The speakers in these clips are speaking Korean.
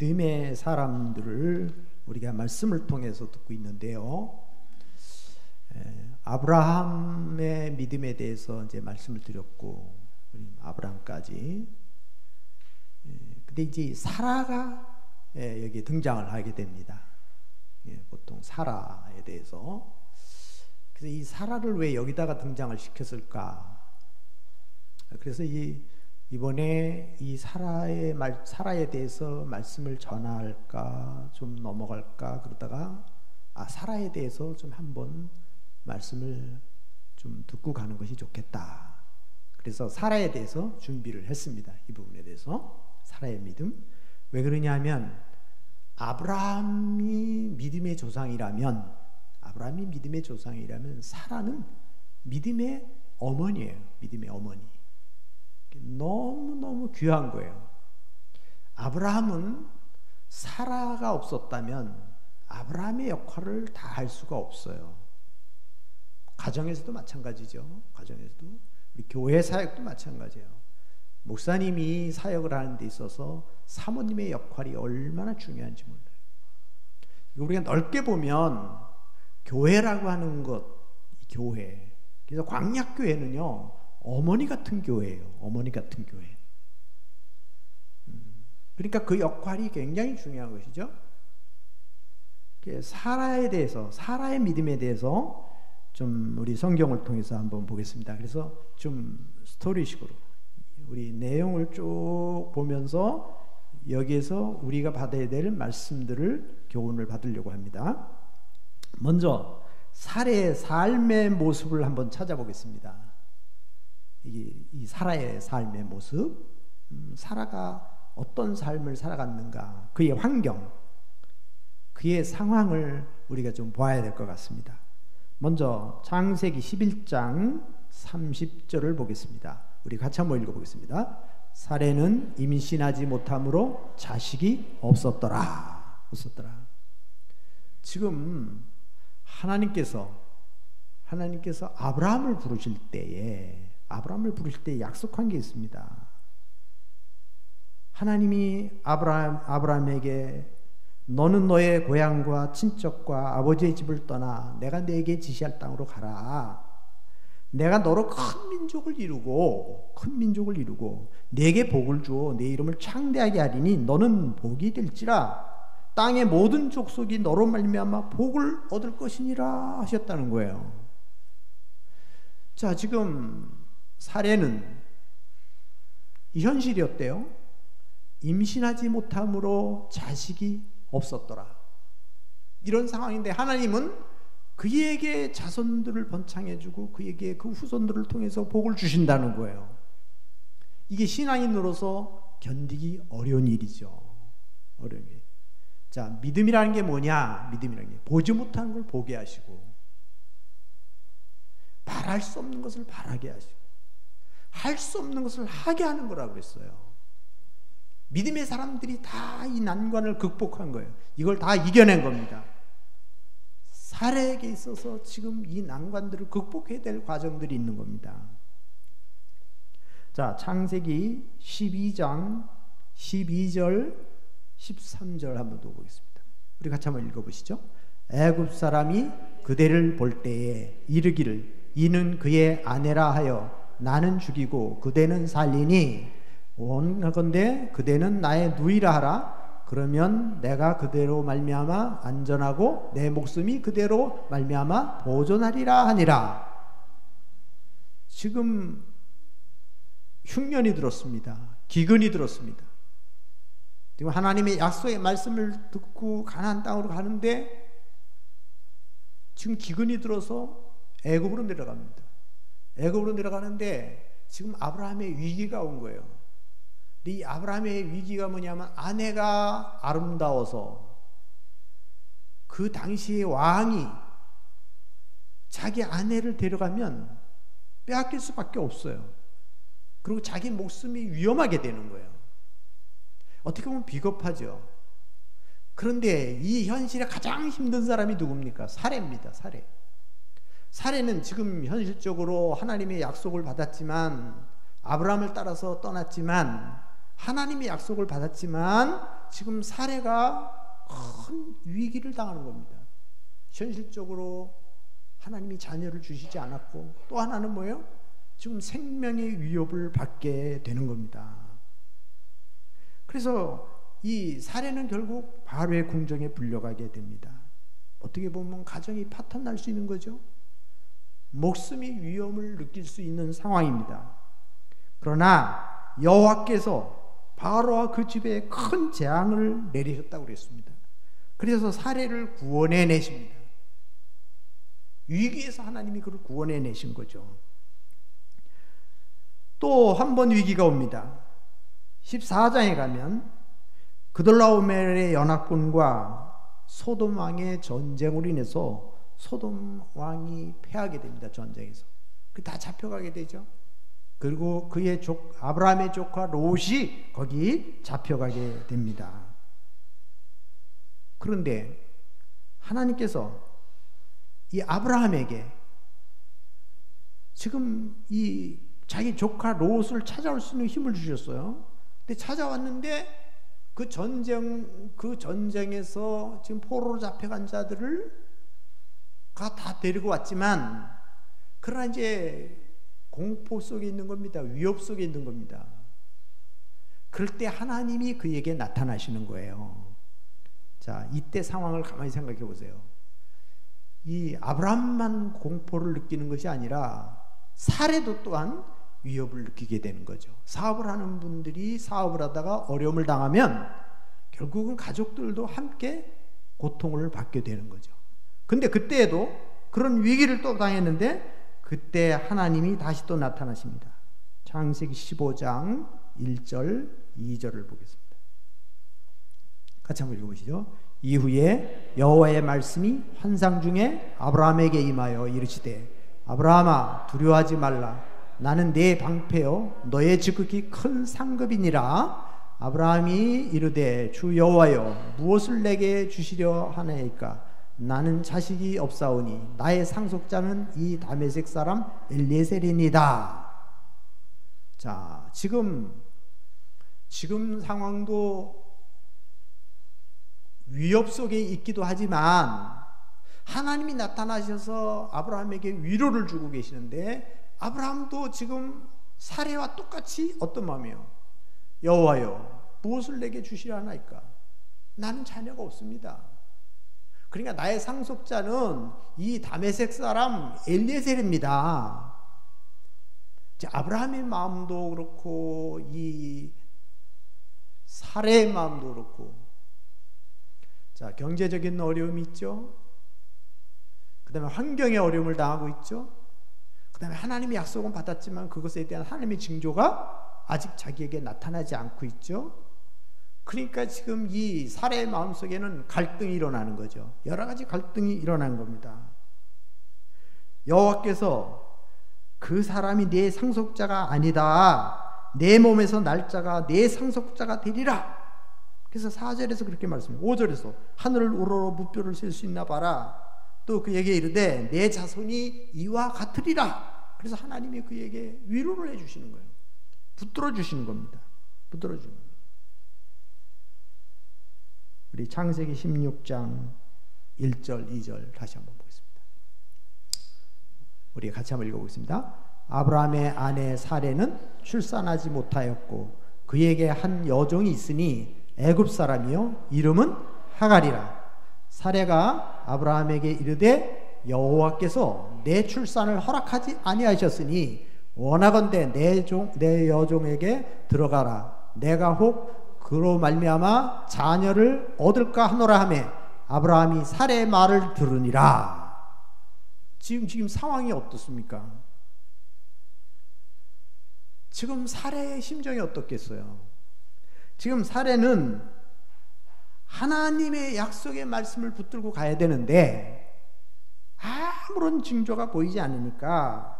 믿음의 사람들을 우리가 말씀을 통해서 듣고 있는데요. 아브라함의 믿음에 대해서 이제 말씀을 드렸고, 우리 아브라함까지. 근데 이제 사라가 여기 등장을 하게 됩니다. 보통 사라에 대해서. 그래서 이 사라를 왜 여기다가 등장을 시켰을까? 그래서 이번에 이 사라에 대해서 말씀을 전할까, 좀 넘어갈까 그러다가 사라에 대해서 좀 한번 말씀을 좀 듣고 가는 것이 좋겠다. 그래서 사라에 대해서 준비를 했습니다. 이 부분에 대해서 사라의 믿음. 왜 그러냐면 아브라함이 믿음의 조상이라면 사라는 믿음의 어머니예요. 믿음의 어머니. 너무너무 귀한 거예요. 아브라함은 사라가 없었다면 아브라함의 역할을 다 할 수가 없어요. 가정에서도 마찬가지죠. 가정에서도. 우리 교회 사역도 마찬가지예요. 목사님이 사역을 하는 데 있어서 사모님의 역할이 얼마나 중요한지 몰라요. 우리가 넓게 보면 교회라고 하는 것, 교회. 그래서 광약교회는요, 어머니 같은 교회예요. 어머니 같은 교회. 그러니까 그 역할이 굉장히 중요한 것이죠. 사라에 대해서, 사라의 믿음에 대해서 좀 우리 성경을 통해서 한번 보겠습니다. 그래서 좀 스토리식으로 우리 내용을 쭉 보면서 여기에서 우리가 받아야 될 말씀들을 교훈을 받으려고 합니다. 먼저 사라의 삶의 모습을 한번 찾아보겠습니다. 이 사라의 삶의 모습, 사라가 어떤 삶을 살아갔는가, 그의 환경, 그의 상황을 우리가 좀 보아야 될 것 같습니다. 먼저 창세기 11장 30절을 보겠습니다. 우리 같이 한번 읽어보겠습니다. 사라는 임신하지 못함으로 자식이 없었더라. 지금 하나님께서 아브라함을 부르실 때에 약속한 게 있습니다. 하나님이 아브라함에게 너는 너의 고향과 친척과 아버지의 집을 떠나 내가 네게 지시할 땅으로 가라. 내가 너로 큰 민족을 이루고 네게 복을 주어 네 이름을 창대하게 하리니 너는 복이 될지라. 땅의 모든 족속이 너로 말미암아 복을 얻을 것이니라 하셨다는 거예요. 자, 지금 사례는 이 현실이었대요. 임신하지 못함으로 자식이 없었더라. 이런 상황인데 하나님은 그에게 자손들을 번창해주고 그에게 그 후손들을 통해서 복을 주신다는 거예요. 이게 신앙인으로서 견디기 어려운 일이죠. 어려운 일. 자, 믿음이라는 게 뭐냐? 믿음이라는 게 보지 못하는 걸 보게 하시고, 바랄 수 없는 것을 바라게 하시고, 할 수 없는 것을 하게 하는 거라고 그랬어요. 믿음의 사람들이 다 이 난관을 극복한 거예요. 이걸 다 이겨낸 겁니다. 사라에게 있어서 지금 이 난관들을 극복해야 될 과정들이 있는 겁니다. 자, 창세기 12장 12절 13절 한번 더 보겠습니다. 우리 같이 한번 읽어보시죠. 애굽 사람이 그대를 볼 때에 이르기를 이는 그의 아내라 하여 나는 죽이고 그대는 살리니 원하건대 그대는 나의 누이라 하라. 그러면 내가 그대로 말미암아 안전하고 내 목숨이 그대로 말미암아 보존하리라 하니라. 지금 흉년이 들었습니다. 기근이 들었습니다. 지금 하나님의 약속의 말씀을 듣고 가나안 땅으로 가는데 지금 기근이 들어서 애굽으로 내려갑니다. 애굽으로 내려가는데 지금 아브라함의 위기가 온 거예요. 이 아브라함의 위기가 뭐냐면 아내가 아름다워서 그 당시의 왕이 자기 아내를 데려가면 빼앗길 수밖에 없어요. 그리고 자기 목숨이 위험하게 되는 거예요. 어떻게 보면 비겁하죠. 그런데 이 현실에 가장 힘든 사람이 누굽니까? 사례입니다. 사례는 지금 현실적으로 하나님의 약속을 받았지만, 아브라함을 따라서 떠났지만, 하나님의 약속을 받았지만 지금 사례가 큰 위기를 당하는 겁니다. 현실적으로 하나님이 자녀를 주시지 않았고, 또 하나는 뭐예요? 지금 생명의 위협을 받게 되는 겁니다. 그래서 이 사례는 결국 바로의 궁정에 불려가게 됩니다. 어떻게 보면 가정이 파탄날 수 있는 거죠. 목숨이 위험을 느낄 수 있는 상황입니다. 그러나 여호와께서 바로와 그 집에 큰 재앙을 내리셨다고 그랬습니다. 그래서 사례를 구원해 내십니다. 위기에서 하나님이 그를 구원해 내신 거죠. 또 한 번 위기가 옵니다. 14장에 가면 그돌라오멜의 연합군과 소돔 왕의 전쟁으로 인해서 소돔 왕이 패하게 됩니다. 전쟁에서. 다 잡혀가게 되죠. 그리고 그의 아브라함의 조카 롯이 거기 잡혀가게 됩니다. 그런데 하나님께서 이 아브라함에게 지금 이 자기 조카 롯을 찾아올 수 있는 힘을 주셨어요. 근데 찾아왔는데 그 전쟁에서 지금 포로로 잡혀간 자들을 다 데리고 왔지만, 그러나 이제 공포 속에 있는 겁니다. 위협 속에 있는 겁니다. 그럴 때 하나님이 그에게 나타나시는 거예요. 자, 이때 상황을 가만히 생각해 보세요. 이 아브라함만 공포를 느끼는 것이 아니라 사례도 또한 위협을 느끼게 되는 거죠. 사업을 하는 분들이 사업을 하다가 어려움을 당하면 결국은 가족들도 함께 고통을 받게 되는 거죠. 근데 그때에도 그런 위기를 또 당했는데 그때 하나님이 다시 또 나타나십니다. 창세기 15장 1절 2절을 보겠습니다. 같이 한번 읽어보시죠. 이후에 여호와의 말씀이 환상 중에 아브라함에게 임하여 이르시되 아브라함아 두려워하지 말라. 나는 네 방패요 너의 지극히 큰 상급이니라. 아브라함이 이르되 주 여호와여 무엇을 내게 주시려 하나이까. 나는 자식이 없사오니 나의 상속자는 이 다메섹 사람 엘리에셀이니이다. 자, 지금 상황도 위협 속에 있기도 하지만 하나님이 나타나셔서 아브라함에게 위로를 주고 계시는데, 아브라함도 지금 사례와 똑같이 어떤 마음이에요? 여호와여 무엇을 내게 주시려 하나이까. 나는 자녀가 없습니다. 그러니까 나의 상속자는 이 다메섹 사람 엘리에셀입니다. 아브라함의 마음도 그렇고 이 사례의 마음도 그렇고, 자, 경제적인 어려움이 있죠. 그 다음에 환경의 어려움을 당하고 있죠. 그 다음에 하나님의 약속은 받았지만 그것에 대한 하나님의 징조가 아직 자기에게 나타나지 않고 있죠. 그러니까 지금 이 사례의 마음속에는 갈등이 일어나는 거죠. 여러 가지 갈등이 일어난 겁니다. 여호와께서 그 사람이 내 상속자가 아니다. 내 몸에서 날짜가 내 상속자가 되리라. 그래서 4절에서 그렇게 말씀해요. 5절에서 하늘을 우러러 무뼈를 셀 수 있나 봐라. 또 그에게 이르되 내 자손이 이와 같으리라. 그래서 하나님이 그에게 위로를 해주시는 거예요. 붙들어 주시는 겁니다. 붙들어 주는 겁니다. 우리 창세기 16장 1절 2절 다시 한번 보겠습니다. 우리 같이 한번 읽어보겠습니다. 아브라함의 아내 사레는 출산하지 못하였고 그에게 한 여종이 있으니 애굽 사람이요 이름은 하갈이라. 사레가 아브라함에게 이르되 여호와께서 내 출산을 허락하지 아니하셨으니 원하건대 내 여종에게 들어가라. 내가 혹 그로 말미암아 자녀를 얻을까 하노라 하매 아브라함이 사레의 말을 들으니라. 지금 상황이 어떻습니까? 지금 사레의 심정이 어떻겠어요? 지금 사레는 하나님의 약속의 말씀을 붙들고 가야 되는데 아무런 징조가 보이지 않으니까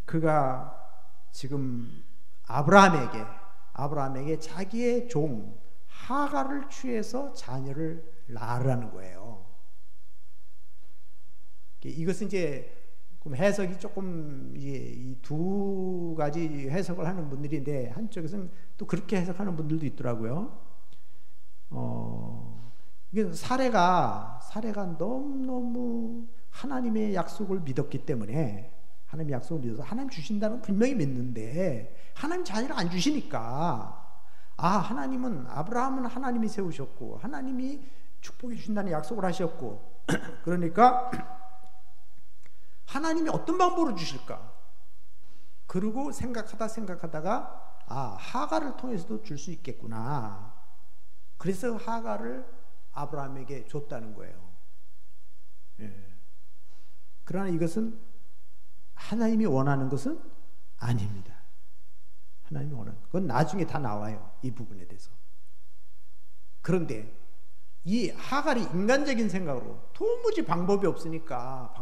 그가 지금 아브라함에게 자기의 종 하갈을 취해서 자녀를 낳으라는 거예요. 이것은 이제 해석이 조금 이 두 가지 해석을 하는 분들인데 한쪽에서는 또 그렇게 해석하는 분들도 있더라고요. 이게 사례가 너무너무 하나님의 약속을 믿었기 때문에, 하나님의 약속을 믿어서 하나님 주신다는 건 분명히 믿는데 하나님 자녀를 안 주시니까, 하나님은, 아브라함은 하나님이 세우셨고 하나님이 축복해 주신다는 약속을 하셨고 그러니까 하나님이 어떤 방법으로 주실까? 그러고 생각하다가 하갈을 통해서도 줄 수 있겠구나. 그래서 하갈을 아브라함에게 줬다는 거예요. 그러나 이것은 하나님이 원하는 것은 아닙니다. 하나님이 원하는 그건 나중에 다 나와요. 이 부분에 대해서. 그런데 이 하갈이 인간적인 생각으로 도무지 방법이 없으니까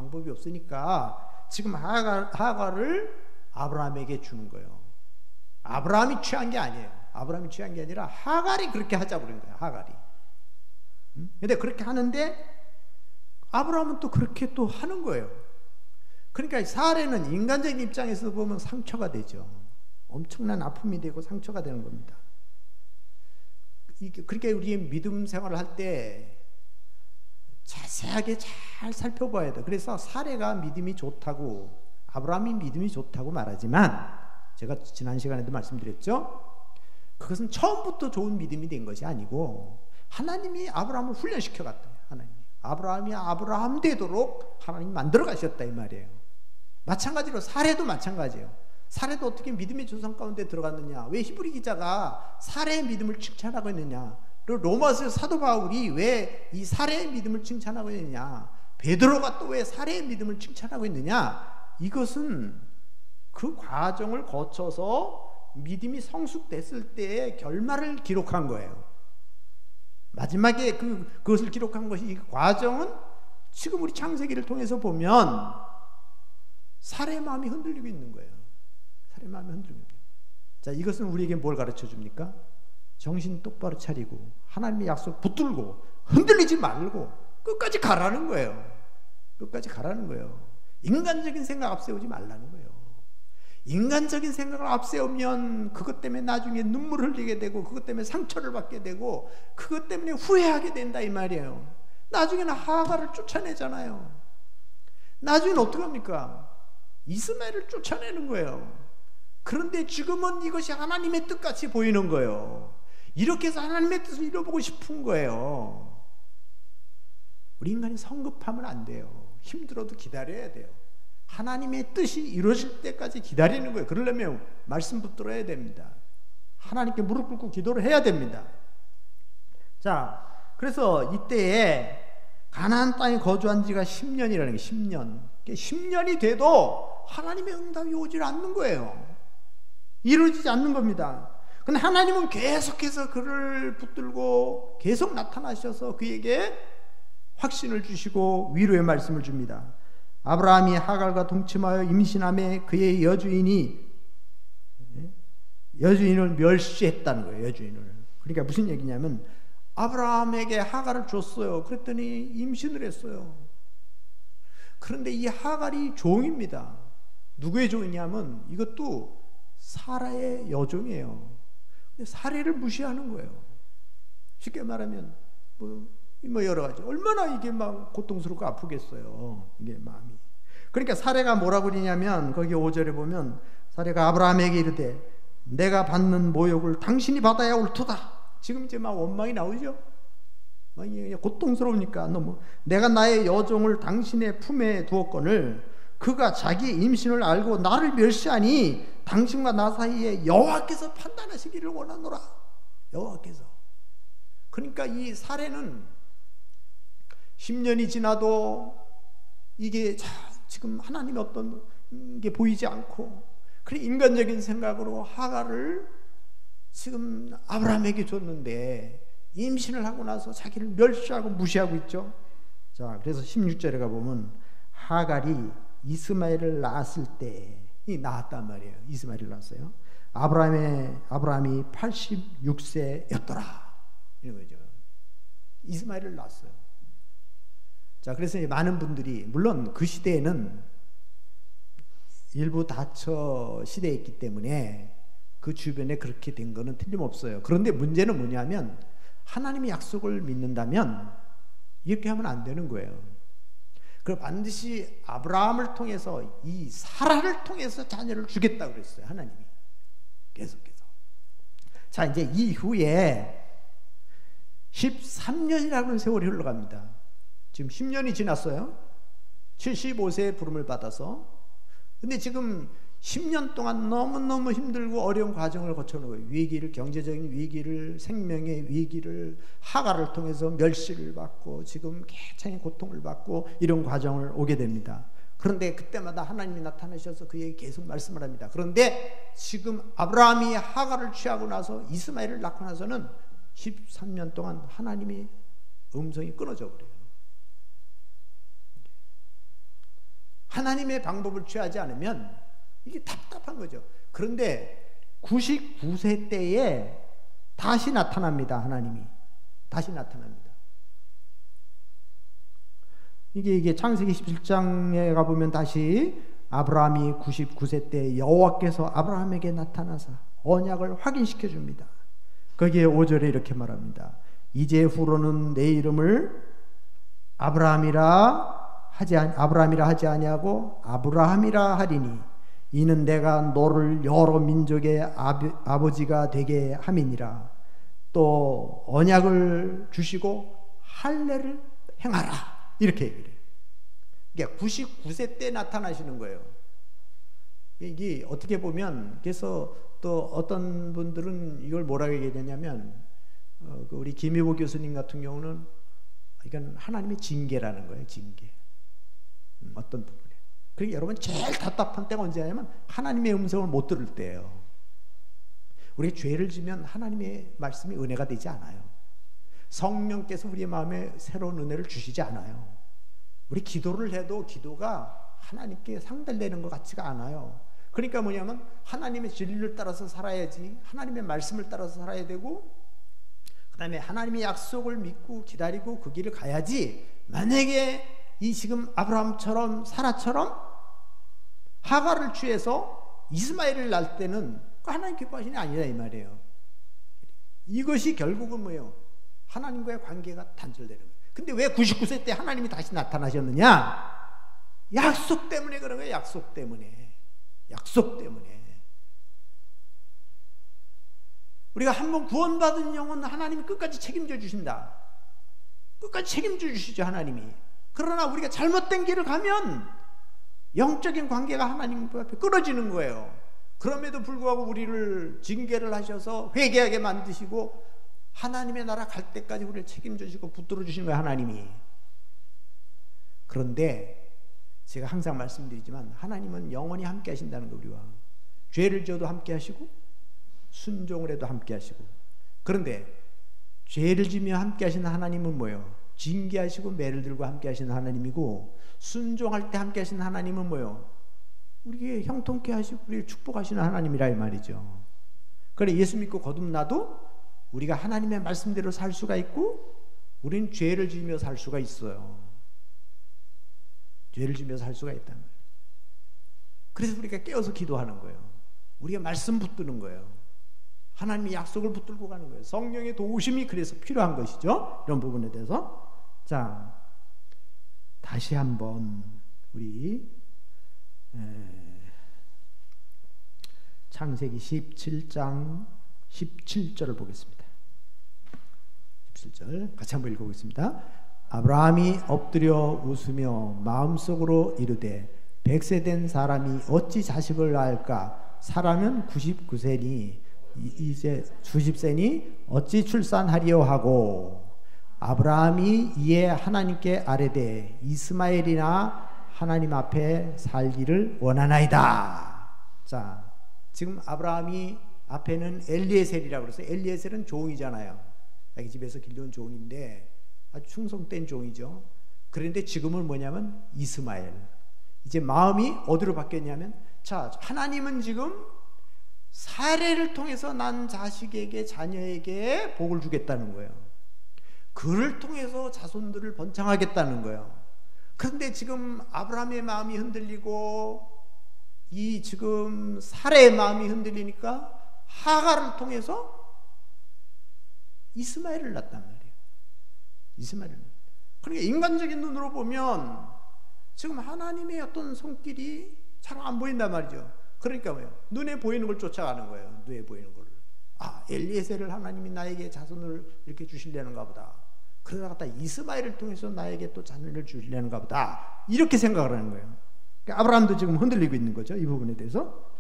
지금 하갈을 아브라함에게 주는 거예요. 아브라함이 취한 게 아니에요. 아브라함이 취한 게 아니라 하갈이 그렇게 하자고 그런 거예요. 하갈이. 근데 그렇게 하는데 아브라함은 또 그렇게 또 하는 거예요. 그러니까 사례는 인간적인 입장에서 보면 상처가 되죠. 엄청난 아픔이 되고 상처가 되는 겁니다. 그러니까 우리 믿음 생활을 할 때 자세하게 잘 살펴봐야 돼요. 그래서 사례가 믿음이 좋다고, 아브라함이 믿음이 좋다고 말하지만, 제가 지난 시간에도 말씀드렸죠. 그것은 처음부터 좋은 믿음이 된 것이 아니고 하나님이 아브라함을 훈련시켜 갔다. 아브라함이 아브라함 되도록 하나님이 만들어 가셨다 이 말이에요. 마찬가지로 사례도 마찬가지예요. 사례도 어떻게 믿음의 조상 가운데 들어갔느냐? 왜 히브리 기자가 사례의 믿음을 칭찬하고 있느냐? 그리고 로마서 사도 바울이 왜 이 사례의 믿음을 칭찬하고 있느냐? 베드로가 또 왜 사례의 믿음을 칭찬하고 있느냐? 이것은 그 과정을 거쳐서 믿음이 성숙됐을 때의 결말을 기록한 거예요. 마지막에 그것을 기록한 것이, 이 과정은 지금 우리 창세기를 통해서 보면 사례의 마음이 흔들리고 있는 거예요. 사례의 마음이 흔들리고 있는 거예요. 자, 이것은 우리에게 뭘 가르쳐 줍니까? 정신 똑바로 차리고 하나님의 약속 붙들고 흔들리지 말고 끝까지 가라는 거예요. 끝까지 가라는 거예요. 인간적인 생각 앞세우지 말라는 거예요. 인간적인 생각을 앞세우면 그것 때문에 나중에 눈물 흘리게 되고, 그것 때문에 상처를 받게 되고, 그것 때문에 후회하게 된다 이 말이에요. 나중에는 하갈을 쫓아내잖아요. 나중에는 어떻게 합니까? 이스마엘을 쫓아내는 거예요. 그런데 지금은 이것이 하나님의 뜻같이 보이는 거예요. 이렇게 해서 하나님의 뜻을 이뤄보고 싶은 거예요. 우리 인간이 성급하면 안 돼요. 힘들어도 기다려야 돼요. 하나님의 뜻이 이루어질 때까지 기다리는 거예요. 그러려면 말씀 붙들어야 됩니다. 하나님께 무릎 꿇고 기도를 해야 됩니다. 자, 그래서 이때에 가나안 땅에 거주한 지가 10년이라는 게 10년. 10년이 돼도 하나님의 응답이 오질 않는 거예요. 이루어지지 않는 겁니다. 근데 하나님은 계속해서 그를 붙들고 계속 나타나셔서 그에게 확신을 주시고 위로의 말씀을 줍니다. 아브라함이 하갈과 동침하여 임신함에 그의 여주인을 멸시했다는 거예요. 여주인을. 그러니까 무슨 얘기냐면 아브라함에게 하갈을 줬어요. 그랬더니 임신을 했어요. 그런데 이 하갈이 종입니다. 누구의 종이냐면 이것도 사라의 여종이에요. 근데 사례를 무시하는 거예요. 쉽게 말하면 뭐 여러 가지, 얼마나 이게 막 고통스럽고 아프겠어요. 이게 마음이. 그러니까 사례가 뭐라고 그러냐면 거기 5절에 보면 사례가 아브라함에게 이르되 내가 받는 모욕을 당신이 받아야 옳도다. 지금 이제 막 원망이 나오죠. 막 고통스러우니까 너무, 내가 나의 여종을 당신의 품에 두었거늘 그가 자기의 임신을 알고 나를 멸시하니 당신과 나 사이에 여호와께서 판단하시기를 원하노라. 여호와께서. 그러니까 이 사례는 10년이 지나도 이게 지금 하나님의 어떤 게 보이지 않고, 그래 인간적인 생각으로 하갈을 지금 아브라함에게 줬는데 임신을 하고 나서 자기를 멸시하고 무시하고 있죠. 자, 그래서 16절에 가보면 하갈이 이스마엘을 낳았을 때, 이 낳았단 말이에요. 이스마엘을 낳았어요. 아브라함이 86세였더라. 이런 거죠. 이스마엘을 낳았어요. 자, 그래서 많은 분들이, 물론 그 시대에는 일부 다처 시대였기 때문에 그 주변에 그렇게 된 거는 틀림없어요. 그런데 문제는 뭐냐면 하나님의 약속을 믿는다면 이렇게 하면 안 되는 거예요. 그럼 반드시 아브라함을 통해서 이 사라를 통해서 자녀를 주겠다고 그랬어요. 하나님이 계속해서. 자, 이제 이후에 13년이라는 세월이 흘러갑니다. 지금 10년이 지났어요. 75세에 부름을 받아서. 근데 지금 10년 동안 너무너무 힘들고 어려운 과정을 거쳐오는 거예요. 위기를, 경제적인 위기를, 생명의 위기를, 하가를 통해서 멸시를 받고 지금 굉장히 고통을 받고 이런 과정을 오게 됩니다. 그런데 그때마다 하나님이 나타나셔서 그에게 계속 말씀을 합니다. 그런데 지금 아브라함이 하가를 취하고 나서 이스마엘을 낳고 나서는 13년 동안 하나님의 음성이 끊어져 버려요. 하나님의 방법을 취하지 않으면 이게 답답한 거죠. 그런데 99세 때에 다시 나타납니다. 하나님이 다시 나타납니다. 이게 창세기 17장에 가보면 다시 아브라함이 99세 때 여호와께서 아브라함에게 나타나서 언약을 확인시켜 줍니다. 거기에 5절에 이렇게 말합니다. 이제 후로는 내 이름을 아브라함이라 하지 아니하고 아브라함이라 하리니 이는 내가 너를 여러 민족의 아버지가 되게 함이니라. 또 언약을 주시고 할례를 행하라. 이렇게 얘기를 해요. 그러니까 99세 때 나타나시는 거예요. 이게 어떻게 보면, 그래서 또 어떤 분들은 이걸 뭐라고 얘기하냐면 우리 김희보 교수님 같은 경우는 이건 하나님의 징계라는 거예요. 징계. 어떤 부분에. 그러니까 여러분 제일 답답한 때가 언제냐면 하나님의 음성을 못 들을 때예요. 우리가 죄를 지면 하나님의 말씀이 은혜가 되지 않아요. 성령께서 우리의 마음에 새로운 은혜를 주시지 않아요. 우리 기도를 해도 기도가 하나님께 상달되는 것 같지가 않아요. 그러니까 뭐냐면 하나님의 진리를 따라서 살아야지, 하나님의 말씀을 따라서 살아야 되고, 그 다음에 하나님의 약속을 믿고 기다리고 그 길을 가야지. 만약에 이 지금 아브라함처럼 사라처럼 하가를 취해서 이스마엘을 낳을 때는 하나님 기뻐하시는 게 아니라 이 말이에요. 이것이 결국은 뭐예요? 하나님과의 관계가 단절되는 거예요. 근데 왜 99세 때 하나님이 다시 나타나셨느냐? 약속 때문에 그런 거예요. 약속 때문에. 약속 때문에. 우리가 한번 구원받은 영혼 하나님이 끝까지 책임져 주신다. 끝까지 책임져 주시죠, 하나님이. 그러나 우리가 잘못된 길을 가면 영적인 관계가 하나님 앞에 끊어지는 거예요. 그럼에도 불구하고 우리를 징계를 하셔서 회개하게 만드시고 하나님의 나라 갈 때까지 우리를 책임져 주시고 붙들어 주시는 거예요, 하나님이. 그런데 제가 항상 말씀드리지만 하나님은 영원히 함께 하신다는 거, 우리와. 죄를 지어도 함께 하시고 순종을 해도 함께 하시고. 그런데 죄를 지며 함께 하시는 하나님은 뭐예요? 징계하시고 매를 들고 함께 하시는 하나님이고, 순종할 때 함께 하시는 하나님은 뭐예요? 우리에게 형통케 하시고 우리를 축복하시는 하나님이라 이 말이죠. 그래, 예수 믿고 거듭나도 우리가 하나님의 말씀대로 살 수가 있고, 우리는 죄를 지으며 살 수가 있어요. 죄를 지으며 살 수가 있다는 거예요. 그래서 우리가 깨어서 기도하는 거예요. 우리가 말씀 붙드는 거예요. 하나님의 약속을 붙들고 가는 거예요. 성령의 도우심이 그래서 필요한 것이죠. 이런 부분에 대해서. 자, 다시 한번 우리 창세기 17장 17절을 보겠습니다. 17절 같이 한번 읽어보겠습니다. 아브라함이 엎드려 웃으며 마음속으로 이르되 100세 된 사람이 어찌 자식을 낳을까? 사람은 99세니 이제 90세니 어찌 출산하리요 하고, 아브라함이 이에 하나님께 아뢰되 이스마엘이나 하나님 앞에 살기를 원하나이다. 자, 지금 아브라함이 앞에는 엘리에셀이라고 그래서, 엘리에셀은 종이잖아요. 자기 집에서 길러온 종인데 아주 충성된 종이죠. 그런데 지금은 뭐냐면 이스마엘. 이제 마음이 어디로 바뀌었냐면, 자, 하나님은 지금 사례를 통해서 난 자식에게, 자녀에게 복을 주겠다는 거예요. 그를 통해서 자손들을 번창하겠다는 거예요. 그런데 지금 아브라함의 마음이 흔들리고 이 지금 사례의 마음이 흔들리니까 하가를 통해서 이스마엘을 낳았단 말이에요. 이스마엘을. 그러니까 인간적인 눈으로 보면 지금 하나님의 어떤 손길이 잘 안 보인단 말이죠. 그러니까 뭐예요? 눈에 보이는 걸 쫓아가는 거예요. 눈에 보이는 걸. 아, 엘리에셀을 하나님이 나에게 자손을 이렇게 주시려는가 보다. 그러다가 이스마엘을 통해서 나에게 또 자녀를 주시려는가 보다. 이렇게 생각을 하는 거예요. 그러니까 아브라함도 지금 흔들리고 있는 거죠. 이 부분에 대해서.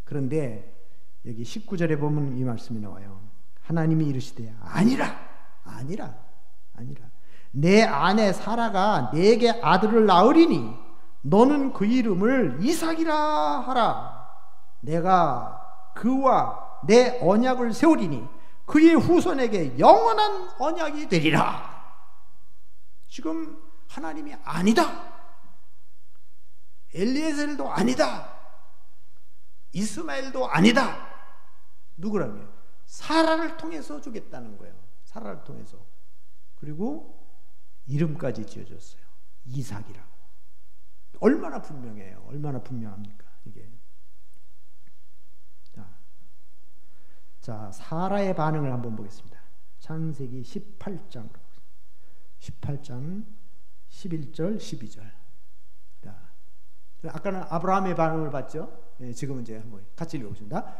그런데 여기 19절에 보면 이 말씀이 나와요. 하나님이 이르시되 아니라 내 아내 사라가 내게 아들을 낳으리니 너는 그 이름을 이삭이라 하라. 내가 그와 내 언약을 세우리니 그의 후손에게 영원한 언약이 되리라. 지금 하나님이 아니다. 엘리에셀도 아니다. 이스마엘도 아니다. 누구라고요? 사라를 통해서 주겠다는 거예요. 사라를 통해서. 그리고 이름까지 지어줬어요. 이삭이라고. 얼마나 분명해요. 얼마나 분명합니까? 이게. 자, 사라의 반응을 한번 보겠습니다. 창세기 18장으로. 18장 11절, 12절. 자, 아까는 아브라함의 반응을 봤죠? 네, 지금은 이제 한번 같이 읽어보겠습니다.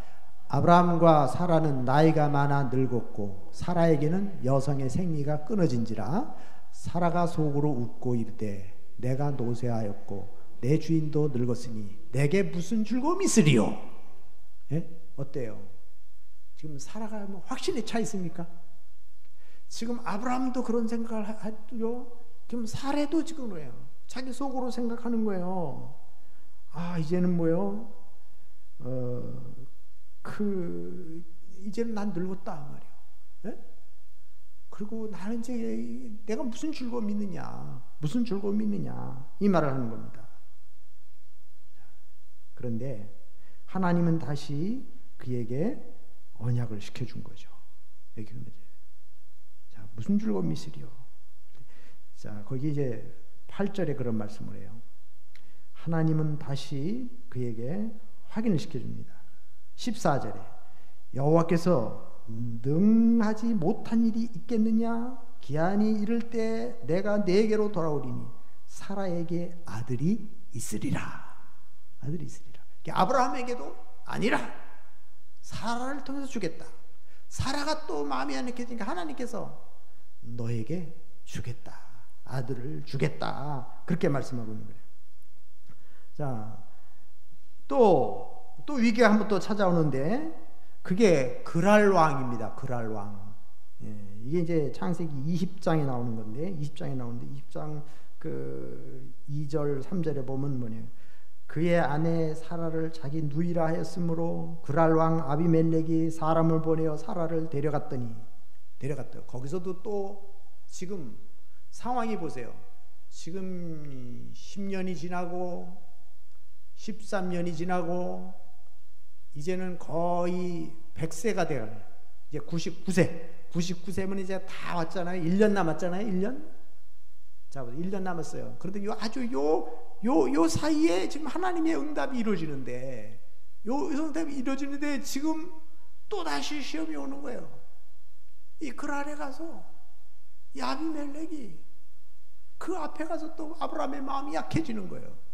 아브라함과 사라는 나이가 많아 늙었고 사라에게는 여성의 생리가 끊어진지라 사라가 속으로 웃고 이르되 내가 노쇠하였고 내 주인도 늙었으니 내게 무슨 즐거움이 있으리요? 예? 어때요? 지금 사라가 뭐 확실히 차 있습니까? 지금 아브라함도 그런 생각을 하죠. 지금 사라도 지금 뭐예요? 자기 속으로 생각하는 거예요. 아, 이제는 뭐요? 이제는 난 늙었다 말이에요. 예? 그리고 나는 이제 내가 무슨 즐거움이 있느냐, 무슨 즐거움이 있느냐 이 말을 하는 겁니다. 그런데 하나님은 다시 그에게 언약을 시켜준 거죠. 여기 자, 무슨 즐거움이 있으리요? 자, 거기 이제 8절에 그런 말씀을 해요. 하나님은 다시 그에게 확인을 시켜줍니다. 14절에 여호와께서 능하지 못한 일이 있겠느냐? 기한이 이를 때 내가 네게로 돌아오리니 사라에게 아들이 있으리라. 아들이 있으리라. 아브라함에게도 아니라 사라를 통해서 주겠다. 사라가 또 마음이 안 익혀지니까 하나님께서 너에게 주겠다. 아들을 주겠다. 그렇게 말씀하고 있는 거예요. 자, 또 위기가 한번 또 찾아오는데 그게 그랄 왕입니다. 그랄 왕. 예, 이게 이제 창세기 20장에 나오는 건데 20장 그 2절 3절에 보면 뭐냐? 그의 아내 사라를 자기 누이라 하였으므로 그랄 왕 아비멜렉이 사람을 보내어 사라를 데려갔다. 거기서도 또 지금 상황이 보세요. 지금 10년이 지나고 13년이 지나고 이제는 거의 100세가 돼가요. 이제 99세면 이제 다 왔잖아요. 1년 남았잖아요. 1년? 자, 1년 남았어요. 그런데 요 사이에 지금 하나님의 응답이 이루어지는데, 지금 또 다시 시험이 오는 거예요. 이 그랄에 가서 이 아비멜렉이 그 앞에 가서 또 아브라함의 마음이 약해지는 거예요.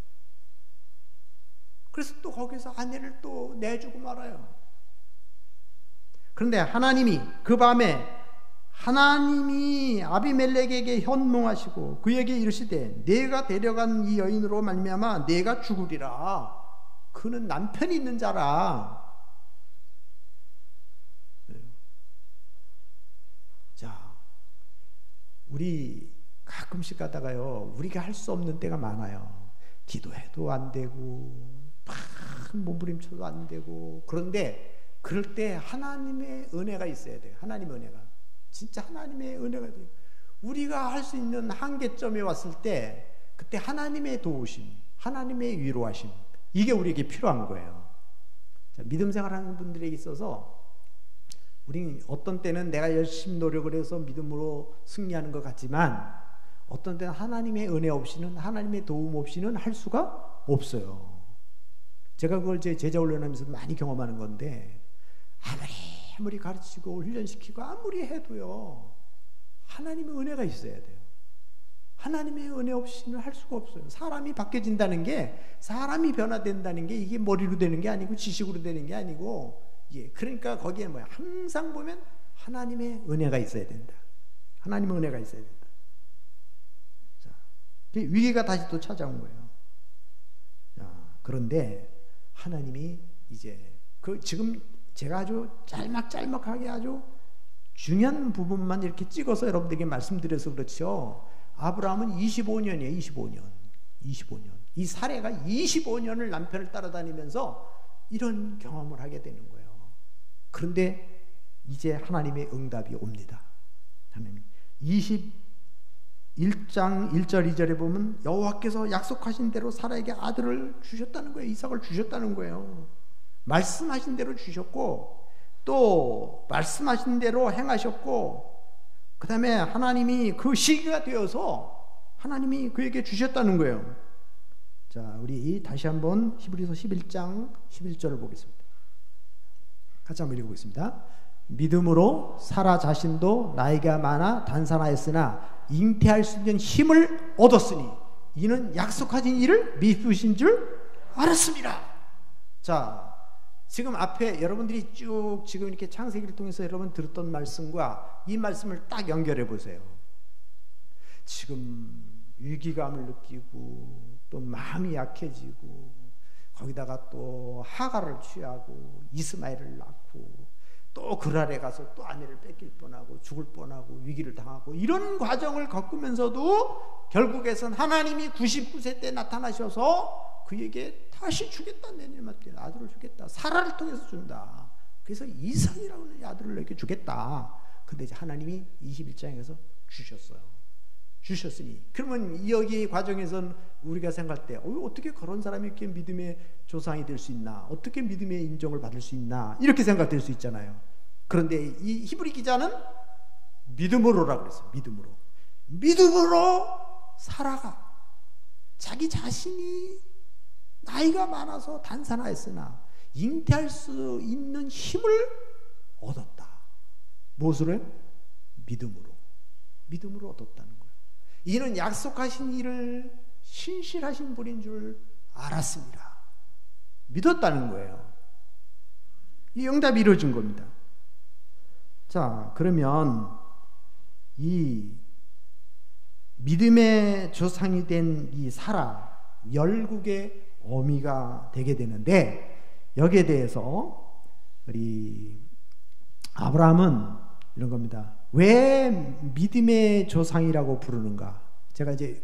그래서 또 거기서 아내를 또 내주고 말아요. 그런데 하나님이 그 밤에 하나님이 아비멜렉에게 현몽하시고 그에게 이르시되 내가 데려간 이 여인으로 말미암아 내가 죽으리라. 그는 남편이 있는 자라. 자, 우리 가끔씩 가다가요, 우리가 할 수 없는 때가 많아요. 기도해도 안 되고 막 몸부림쳐도 안 되고. 그런데 그럴 때 하나님의 은혜가 있어야 돼요. 하나님의 은혜가, 진짜 하나님의 은혜가 돼요. 우리가 할 수 있는 한계점에 왔을 때 그때 하나님의 도우심, 하나님의 위로하심, 이게 우리에게 필요한 거예요. 자, 믿음 생활하는 분들에게 있어서 우리는 어떤 때는 내가 열심히 노력을 해서 믿음으로 승리하는 것 같지만 어떤 때는 하나님의 은혜 없이는, 하나님의 도움 없이는 할 수가 없어요. 제가 그걸 제 제자 훈련하면서 많이 경험하는 건데, 아무리 아무리 가르치고 훈련시키고 아무리 해도요, 하나님의 은혜가 있어야 돼요. 하나님의 은혜 없이는 할 수가 없어요. 사람이 바뀌어진다는 게, 사람이 변화된다는 게 이게 머리로 되는 게 아니고 지식으로 되는 게 아니고, 그러니까 거기에 뭐야, 항상 보면 하나님의 은혜가 있어야 된다. 하나님의 은혜가 있어야 된다. 자, 위기가 다시 또 찾아온 거예요. 자, 그런데 하나님이 이제 지금 제가 아주 짤막짤막하게 아주 중요한 부분만 이렇게 찍어서 여러분들에게 말씀드려서 그렇죠. 아브라함은 25년이에요. 25년. 이 사례가 25년을 남편을 따라다니면서 이런 경험을 하게 되는 거예요. 그런데 이제 하나님의 응답이 옵니다. 하나님 21장 1절 2절에 보면 여호와께서 약속하신 대로 사라에게 아들을 주셨다는 거예요. 이삭을 주셨다는 거예요. 말씀하신 대로 주셨고, 또 말씀하신 대로 행하셨고, 그 다음에 하나님이 그 시기가 되어서 하나님이 그에게 주셨다는 거예요. 자, 우리 다시 한번 히브리서 11장 11절을 보겠습니다. 같이 한번 읽어보겠습니다. 믿음으로 사라 자신도 나이가 많아 단산하였으나 잉태할 수 있는 힘을 얻었으니 이는 약속하신 일을 믿으신 줄 알았습니다. 자, 지금 앞에 여러분들이 쭉 지금 이렇게 창세기를 통해서 여러분 들었던 말씀과 이 말씀을 딱 연결해 보세요. 지금 위기감을 느끼고 또 마음이 약해지고 거기다가 또 하가를 취하고 이스마엘을 낳고 또 그랄에 가서 또 아내를 뺏길 뻔하고 죽을 뻔하고 위기를 당하고 이런 과정을 겪으면서도 결국에선 하나님이 99세 때 나타나셔서 그에게 다시 주겠다, 내년 맞게 아들을 주겠다, 사라를 통해서 준다. 그래서 이삭이라고 하는 아들을 너에게 주겠다. 근데 이제 하나님이 21장에서 주셨으니, 그러면 여기 과정에선 우리가 생각할 때 어떻게 그런 사람이 이렇게 믿음의 조상이 될 수 있나, 어떻게 믿음의 인정을 받을 수 있나, 이렇게 생각될 수 있잖아요. 그런데 이 히브리 기자는 믿음으로라고 그랬어요. 믿음으로 사라가 자기 자신이 나이가 많아서 단산하였으나 잉태할 수 있는 힘을 얻었다. 무엇으로요? 믿음으로 얻었다는 거예요. 이는 약속하신 일을 신실하신 분인 줄 알았습니다. 믿었다는 거예요. 이 응답이 이루어진 겁니다. 자, 그러면 이 믿음의 조상이 된 이 사라, 열국의 어미가 되게 되는데, 여기에 대해서 우리 아브라함은 이런 겁니다. 왜 믿음의 조상이라고 부르는가? 제가 이제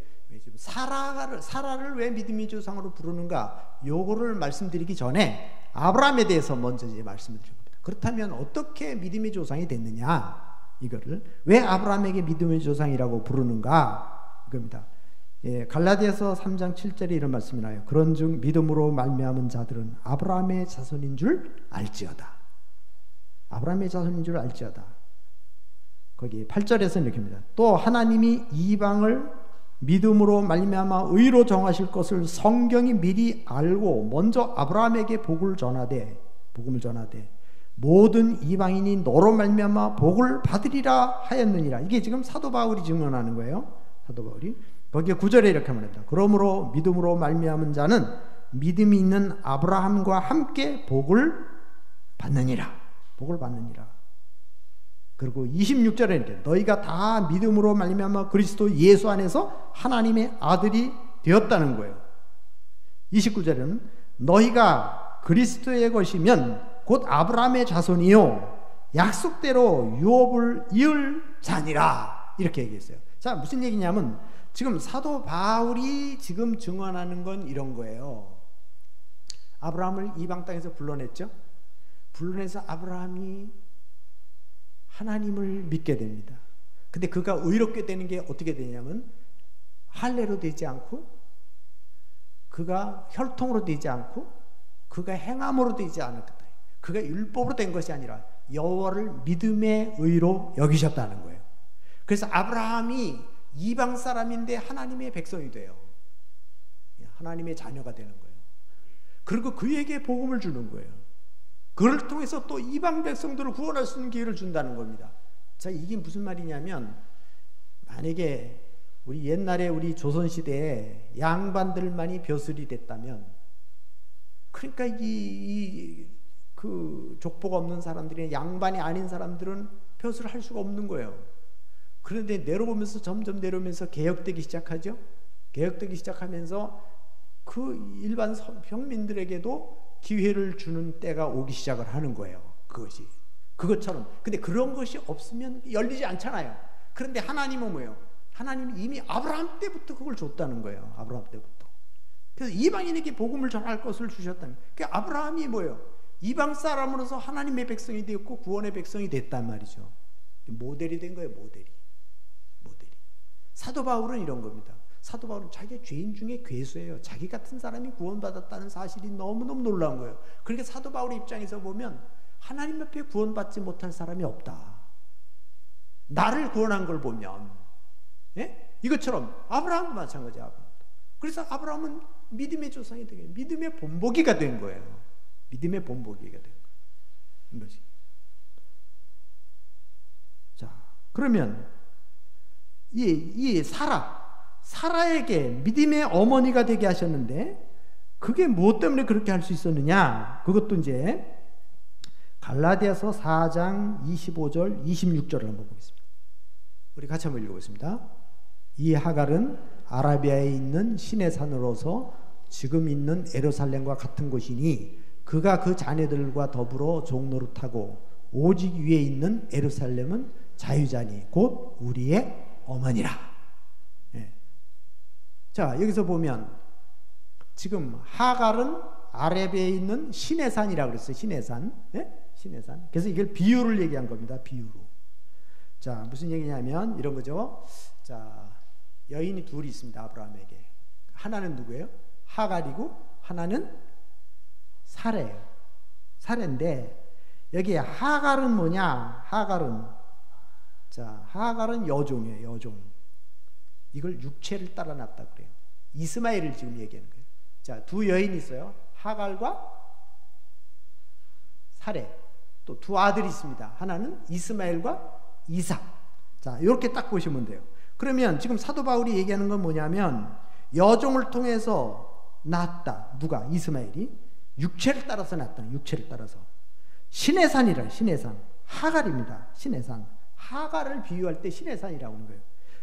사라를 왜 믿음의 조상으로 부르는가? 요거를 말씀드리기 전에 아브라함에 대해서 먼저 이제 말씀을 드린 겁니다. 그렇다면 어떻게 믿음의 조상이 됐느냐? 이거를 왜 아브라함에게 믿음의 조상이라고 부르는가? 이겁니다. 갈라디아서 3장 7절에 이런 말씀이 나요. 그런즉 믿음으로 말미암은 자들은 아브라함의 자손인 줄 알지어다. 아브라함의 자손인 줄 알지어다. 거기 8절에서는 이렇게 합니다. 또 하나님이 이방을 믿음으로 말미암아 의로 정하실 것을 성경이 미리 알고 먼저 아브라함에게 복음을 전하되 모든 이방인이 너로 말미암아 복을 받으리라 하였느니라. 이게 지금 사도 바울이 증언하는 거예요. 사도 바울이 거기에 9절에 이렇게 말합니다. 그러므로 믿음으로 말미암은 자는 믿음이 있는 아브라함과 함께 복을 받느니라. 그리고 26절에 이렇게 너희가 다 믿음으로 말미암아 그리스도 예수 안에서 하나님의 아들이 되었다는 거예요. 29절에는 너희가 그리스도의 것이면 곧 아브라함의 자손이요 약속대로 유업을 이을 자니라. 이렇게 얘기했어요. 자, 무슨 얘기냐면 지금 사도 바울이 지금 증언하는 건 이런 거예요. 아브라함을 이방 땅에서 불러냈죠. 불러내서 아브라함이 하나님을 믿게 됩니다. 근데 그가 의롭게 되는 게 어떻게 되냐면 할례로 되지 않고, 그가 혈통으로 되지 않고, 그가 행함으로 되지 않았다. 그가 율법으로 된 것이 아니라 여호와를 믿음의 의로 여기셨다는 거예요. 그래서 아브라함이 이방 사람인데 하나님의 백성이 돼요. 하나님의 자녀가 되는 거예요. 그리고 그에게 복음을 주는 거예요. 그를 통해서 또 이방 백성들을 구원할 수 있는 기회를 준다는 겁니다. 자, 이게 무슨 말이냐면, 만약에 우리 옛날에 우리 조선시대에 양반들만이 벼슬이 됐다면, 그러니까 그 족보가 없는 사람들이, 양반이 아닌 사람들은 벼슬을 할 수가 없는 거예요. 그런데 내려오면서 점점 내려오면서 개혁되기 시작하죠. 개혁되기 시작하면서 그 일반 평민들에게도 기회를 주는 때가 오기 시작을 하는 거예요. 그것이. 그것처럼. 근데 그런 것이 없으면 열리지 않잖아요. 그런데 하나님은 뭐예요? 하나님이 이미 아브라함 때부터 그걸 줬다는 거예요. 아브라함 때부터. 그래서 이방인에게 복음을 전할 것을 주셨다는 거예요. 그러니까 아브라함이 뭐예요? 이방 사람으로서 하나님의 백성이 되었고 구원의 백성이 됐단 말이죠. 모델이 된 거예요. 모델이. 사도 바울은 이런 겁니다. 사도 바울은 자기가 죄인 중에 괴수예요. 자기 같은 사람이 구원받았다는 사실이 너무너무 놀라운 거예요. 그러니까 사도 바울의 입장에서 보면 하나님 앞에 구원받지 못할 사람이 없다. 나를 구원한 걸 보면, 예? 이것처럼 아브라함도 마찬가지야. 아브라함도. 그래서 아브라함은 믿음의 조상이 되게, 믿음의 본보기가 된 거예요. 믿음의 본보기가 된 거예요. 이것이. 자, 그러면 이 사라에게 믿음의 어머니가 되게 하셨는데, 그게 무엇 때문에 그렇게 할 수 있었느냐? 그것도 이제 갈라디아서 4장 25절 26절을 한번 보겠습니다. 우리 같이 한번 읽어보겠습니다. 이 하갈은 아라비아에 있는 시내 산으로서 지금 있는 예루살렘과 같은 곳이니 그가 그 자녀들과 더불어 종노릇하고 오직 위에 있는 예루살렘은 자유자니 곧 우리의 어머니라. 예. 자, 여기서 보면 지금 하갈은 아라비아에 있는 시내산이라고 그랬어요. 시내산. 예? 시내산. 그래서 이걸 비유를 얘기한 겁니다. 비유로. 자, 무슨 얘기냐면 이런 거죠. 자, 여인이 둘이 있습니다. 아브라함에게. 하나는 누구예요? 하갈이고 하나는 사레예요. 사레인데 여기 하갈은 뭐냐? 하갈은 여종이에요. 여종. 이걸 육체를 따라 낳았다 그래요. 이스마엘을 지금 얘기하는 거예요. 자, 두 여인이 있어요. 하갈과 사레. 또 두 아들이 있습니다. 하나는 이스마엘과 이삭. 자, 이렇게 딱 보시면 돼요. 그러면 지금 사도 바울이 얘기하는 건 뭐냐면 여종을 통해서 낳았다. 누가? 이스마엘이. 육체를 따라서 낳았다. 육체를 따라서. 시내산이라. 시내산. 하갈입니다. 시내산. 하갈을 비유할 때 시내산이라고 하는 거예요.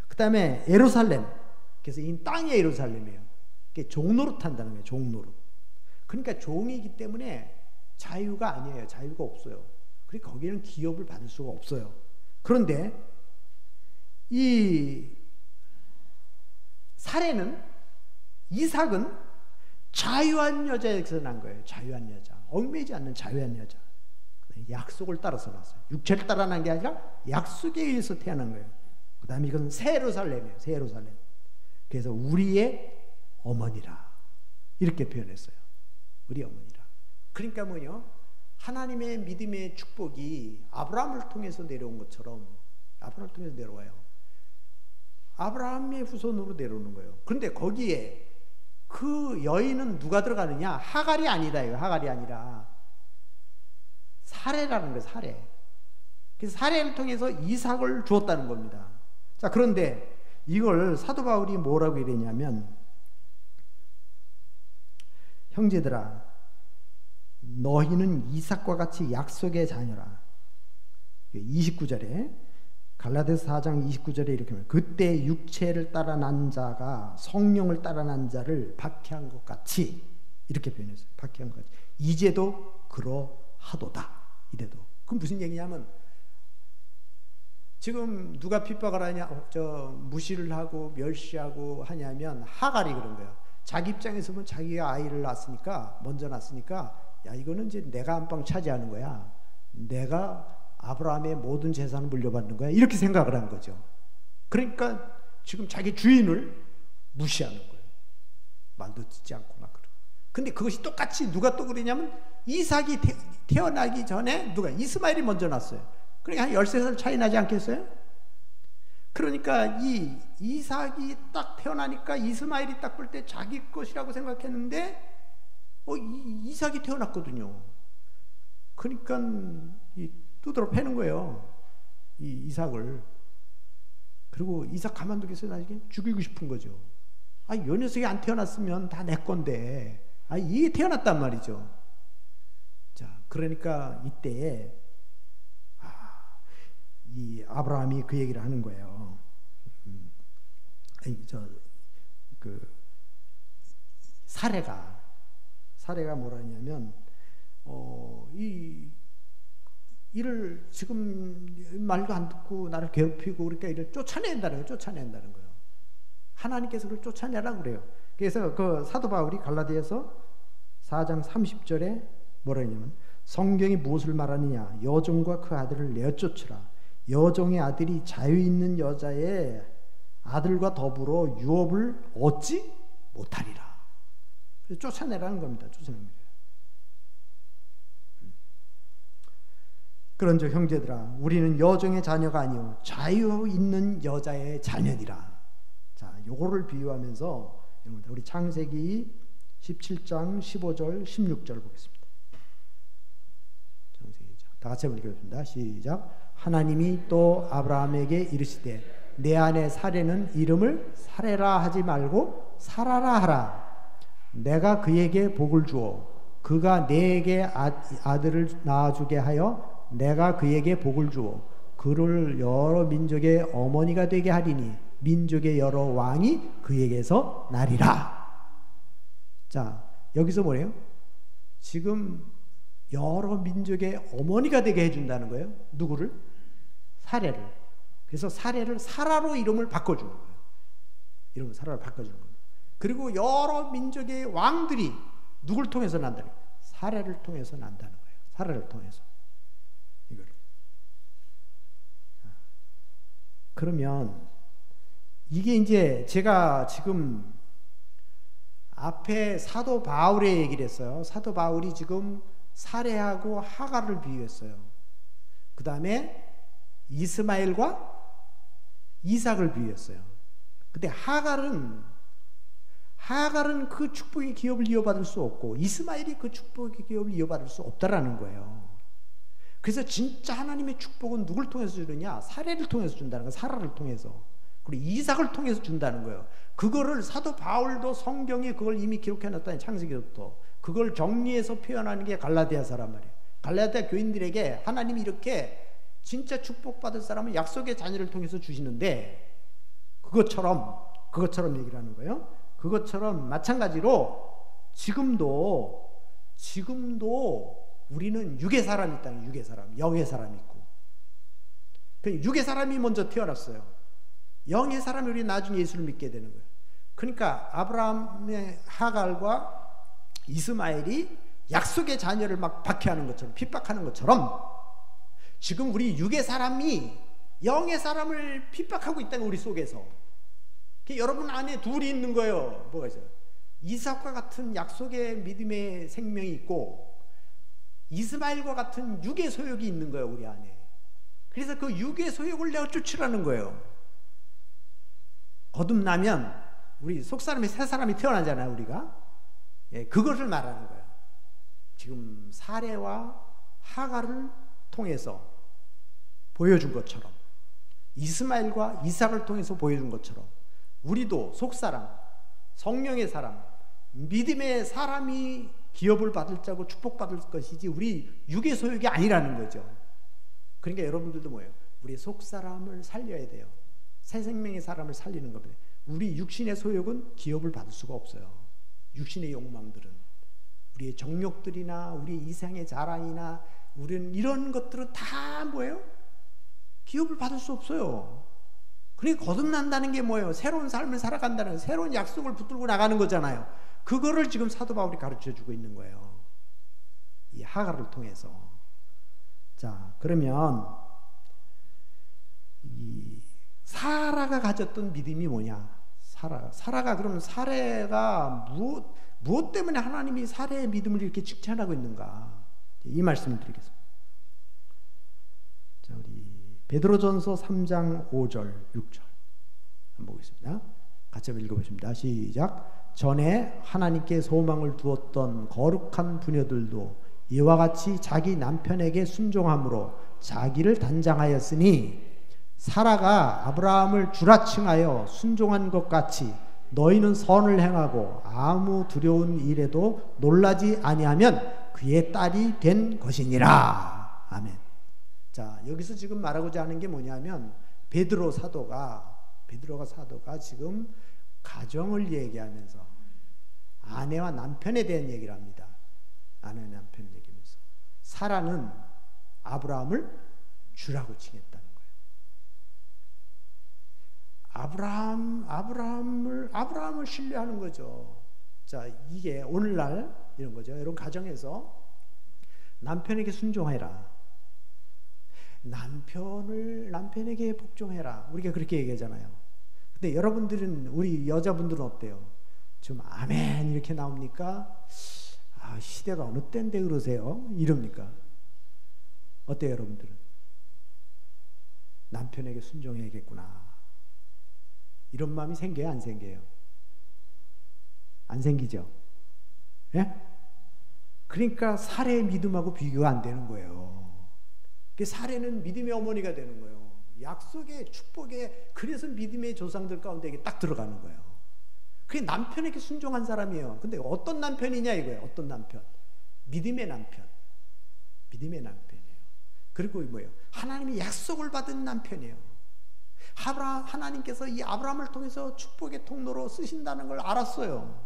그 다음에 예루살렘. 그래서 이 땅이 예루살렘이에요. 종노릇 한다는 거예요. 종노릇. 그러니까 종이기 때문에 자유가 아니에요. 자유가 없어요. 그러니까 거기는 기업을 받을 수가 없어요. 그런데 이 사례는, 이삭은 자유한 여자에서 난 거예요. 자유한 여자. 얽매이지 않는 자유한 여자. 약속을 따라서 났어요. 육체를 따라 난 게 아니라 약속에 의해서 태어난 거예요. 그 다음에 이건 새 예루살렘이에요. 새 예루살렘. 그래서 우리의 어머니라. 이렇게 표현했어요. 우리 어머니라. 그러니까 뭐요? 하나님의 믿음의 축복이 아브라함을 통해서 내려온 것처럼 아브라함을 통해서 내려와요. 아브라함의 후손으로 내려오는 거예요. 그런데 거기에 그 여인은 누가 들어가느냐? 하갈이 아니다. 이거 하갈이 아니라 사레라는 거예요. 사레. 그래서 사레를 통해서 이삭을 주었다는 겁니다. 자, 그런데 이걸 사도 바울이 뭐라고 이랬냐면, 형제들아 너희는 이삭과 같이 약속의 자녀라. 29절에 갈라디아서 4장 29절에 이렇게 말해요. 그때 육체를 따라 난 자가 성령을 따라 난 자를 박해한 것 같이, 이렇게 표현했어요. 박해한 것 같이 이제도 그러하도다. 이래도. 그럼 무슨 얘기냐면 지금 누가 핍박을 하냐, 무시를 하고 멸시하고 하냐면 하갈이 그런 거예요. 자기 입장에서 보면 자기가 아이를 낳았으니까, 먼저 낳았으니까, 야, 이거는 이제 내가 안방 차지하는 거야. 내가 아브라함의 모든 재산을 물려받는 거야. 이렇게 생각을 한 거죠. 그러니까 지금 자기 주인을 무시하는 거예요. 말도 듣지 않고 막 그러고. 근데 그것이 똑같이 누가 또 그러냐면 이삭이 태어나기 전에 누가? 이스마엘이 먼저 났어요. 그러니까 한 13살 차이 나지 않겠어요? 그러니까 이 이삭이 딱 태어나니까 이스마엘이 딱 볼 때 자기 것이라고 생각했는데 이삭이 태어났거든요. 그러니까 두드러 패는 거예요. 이 이삭을. 그리고 이삭 가만두겠어요? 나중에 죽이고 싶은 거죠. 요 녀석이 안 태어났으면 다 내 건데. 이게 태어났단 말이죠. 자, 그러니까 이때에 이 아브라함이 그 얘기를 하는 거예요. 사례가 뭐라 했냐면, 이를 지금 말도 안 듣고 나를 괴롭히고 그러니까 이를 쫓아낸다는 거예요. 하나님께서 그걸 쫓아내라고 그래요. 그래서 그 사도 바울이 갈라디아서 4장 30절에 뭐라 했냐면, 성경이 무엇을 말하느냐, 여종과 그 아들을 내어 쫓으라. 여종의 아들이 자유 있는 여자의 아들과 더불어 유업을 얻지 못하리라. 그래서 쫓아내라는 겁니다. 쫓아냅니다. 그런즉 형제들아, 우리는 여종의 자녀가 아니요 자유 있는 여자의 자녀니라. 자, 요거를 비유하면서 우리 창세기 17장 15절 16절 보겠습니다. 창세기 다 같이 한번 읽어봅니다. 시작. 하나님이 또 아브라함에게 이르시되 내 아내 사레는 이름을 사레라 하지 말고 사라라 하라. 내가 그에게 복을 주어 그가 내게 아들을 낳아주게 하여 내가 그에게 복을 주어 그를 여러 민족의 어머니가 되게 하리니 민족의 여러 왕이 그에게서 나리라. 자, 여기서 뭐래요? 지금 여러 민족의 어머니가 되게 해준다는 거예요. 누구를? 사례를. 그래서 사례를 사라로 이름을 바꿔주는 거예요. 이름을 사라로 바꿔주는 겁니다. 그리고 여러 민족의 왕들이 누굴 통해서 난다는 거예요? 사례를 통해서 난다는 거예요. 사례를 통해서. 이걸. 그러면 이게 이제 제가 지금 앞에 사도 바울의 얘기를 했어요. 사도 바울이 지금 사레하고 하갈을 비유했어요. 그 다음에 이스마엘과 이삭을 비유했어요. 근데 하갈은 그 축복의 기업을 이어받을 수 없고 이스마엘이 그 축복의 기업을 이어받을 수 없다라는 거예요. 그래서 진짜 하나님의 축복은 누굴 통해서 주느냐? 사레를 통해서 준다는 거예요. 사라를 통해서. 그리고 이삭을 통해서 준다는 거예요. 그거를 사도 바울도 성경에 그걸 이미 기록해놨다니, 창세기부터. 그걸 정리해서 표현하는 게 갈라디아서란 말이에요. 갈라디아 교인들에게 하나님이 이렇게 진짜 축복받을 사람은 약속의 자녀를 통해서 주시는데, 그것처럼 얘기를 하는 거예요. 그것처럼 마찬가지로 지금도 우리는 육의 사람이 있다는, 육의 사람, 영의 사람이 있고, 육의 사람이 먼저 태어났어요. 영의 사람이 우리 나중에 예수를 믿게 되는 거예요. 그러니까 아브라함의 하갈과 이스마엘이 약속의 자녀를 막 박해하는 것처럼, 핍박하는 것처럼 지금 우리 육의 사람이 영의 사람을 핍박하고 있다는, 우리 속에서. 여러분 안에 둘이 있는 거예요. 뭐가 있어요? 이삭과 같은 약속의 믿음의 생명이 있고 이스마엘과 같은 육의 소욕이 있는 거예요, 우리 안에. 그래서 그 육의 소욕을 내어 쫓으라는 거예요. 거듭나면 우리 속사람이 새 사람이 태어나잖아요, 우리가. 그것을 말하는 거예요. 지금 사레와 하갈을 통해서 보여준 것처럼, 이스마엘과 이삭을 통해서 보여준 것처럼 우리도 속사람, 성령의 사람, 믿음의 사람이 기업을 받을 자고 축복받을 것이지 우리 육의 소욕이 아니라는 거죠. 그러니까 여러분들도 뭐예요? 우리 속사람을 살려야 돼요. 새 생명의 사람을 살리는 겁니다. 우리 육신의 소욕은 기업을 받을 수가 없어요. 육신의 욕망들은, 우리의 정욕들이나 우리의 이상의 자랑이나 우리는 이런 것들은 다 뭐예요? 기업을 받을 수 없어요. 그러니까 거듭난다는 게 뭐예요? 새로운 삶을 살아간다는, 새로운 약속을 붙들고 나가는 거잖아요. 그거를 지금 사도 바울이 가르쳐주고 있는 거예요, 이 하갈을 통해서. 자, 그러면 이 사라가 가졌던 믿음이 뭐냐? 사라가 그러면 사레가 무엇 때문에 하나님이 사레의 믿음을 이렇게 칭찬하고 있는가? 이 말씀을 드리겠습니다. 자, 우리 베드로전서 3장 5절 6절 한번 보겠습니다. 같이 한번 읽어보십니다. 시작. 전에 하나님께 소망을 두었던 거룩한 부녀들도 이와 같이 자기 남편에게 순종함으로 자기를 단장하였으니 사라가 아브라함을 주라칭하여 순종한 것 같이 너희는 선을 행하고 아무 두려운 일에도 놀라지 아니하면 그의 딸이 된 것이니라. 아멘. 자, 여기서 지금 말하고자 하는 게 뭐냐면 베드로 사도가 지금 가정을 얘기하면서 아내와 남편에 대한 얘기를 합니다. 아내와 남편 얘기하면서 사라는 아브라함을 주라고 칭했다는 거예요. 아브라함을 신뢰하는 거죠. 자, 이게 오늘날 이런 거죠. 이런 가정에서 남편에게 순종해라. 남편에게 복종해라. 우리가 그렇게 얘기하잖아요. 근데 여러분들은, 우리 여자분들은 어때요? 좀 아멘 이렇게 나옵니까? 아, 시대가 어느 때인데 그러세요? 이럽니까? 어때요, 여러분들은? 남편에게 순종해야겠구나. 이런 마음이 생겨요, 안 생겨요? 안 생기죠? 예? 그러니까 사례의 믿음하고 비교가 안 되는 거예요. 사례는 믿음의 어머니가 되는 거예요. 약속의 축복에, 그래서 믿음의 조상들 가운데 이게 딱 들어가는 거예요. 그게 남편에게 순종한 사람이에요. 근데 어떤 남편이냐 이거예요. 어떤 남편? 믿음의 남편. 믿음의 남편이에요. 그리고 뭐예요? 하나님이 약속을 받은 남편이에요. 하나님께서 이 아브라함을 통해서 축복의 통로로 쓰신다는 걸 알았어요.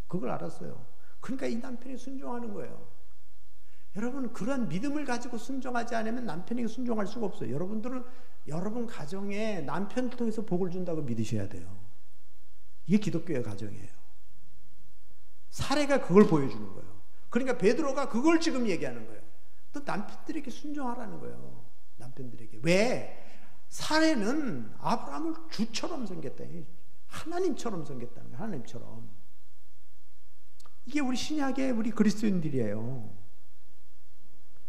그걸 알았어요. 그러니까 이 남편이 순종하는 거예요. 여러분, 그런 믿음을 가지고 순종하지 않으면 남편에게 순종할 수가 없어요. 여러분들은 여러분 가정에 남편을 통해서 복을 준다고 믿으셔야 돼요. 이게 기독교의 가정이에요. 사례가 그걸 보여주는 거예요. 그러니까 베드로가 그걸 지금 얘기하는 거예요. 또 남편들에게 순종하라는 거예요. 남편들에게. 왜? 사례는 아브라함을 주처럼 섬겼다. 하나님처럼 섬겼다는 거예요. 하나님처럼. 이게 우리 신약의 우리 그리스도인들이에요.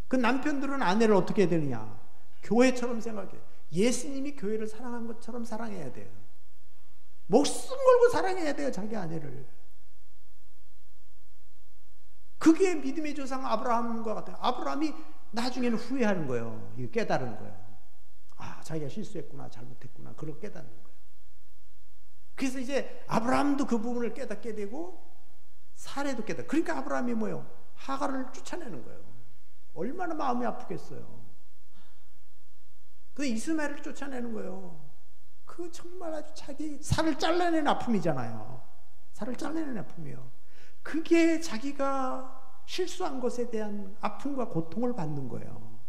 그 남편들은 아내를 어떻게 해야 되느냐? 교회처럼 생각해요. 예수님이 교회를 사랑한 것처럼 사랑해야 돼요. 목숨 걸고 사랑해야 돼요, 자기 아내를. 그게 믿음의 조상 아브라함과 같아요. 아브라함이 나중에는 후회하는 거예요. 이거 깨달은 거예요. 아, 자기가 실수했구나, 잘못했구나, 그걸 깨닫는 거예요. 그래서 이제 아브라함도 그 부분을 깨닫게 되고 사례도 깨닫고. 그러니까 아브라함이 뭐예요? 하갈을 쫓아내는 거예요. 얼마나 마음이 아프겠어요. 그 이스마엘을 쫓아내는 거예요. 그 정말 아주 자기 살을 잘라내는 아픔이잖아요. 살을 잘라내는 아픔이에요. 그게 자기가 실수한 것에 대한 아픔과 고통을 받는 거예요.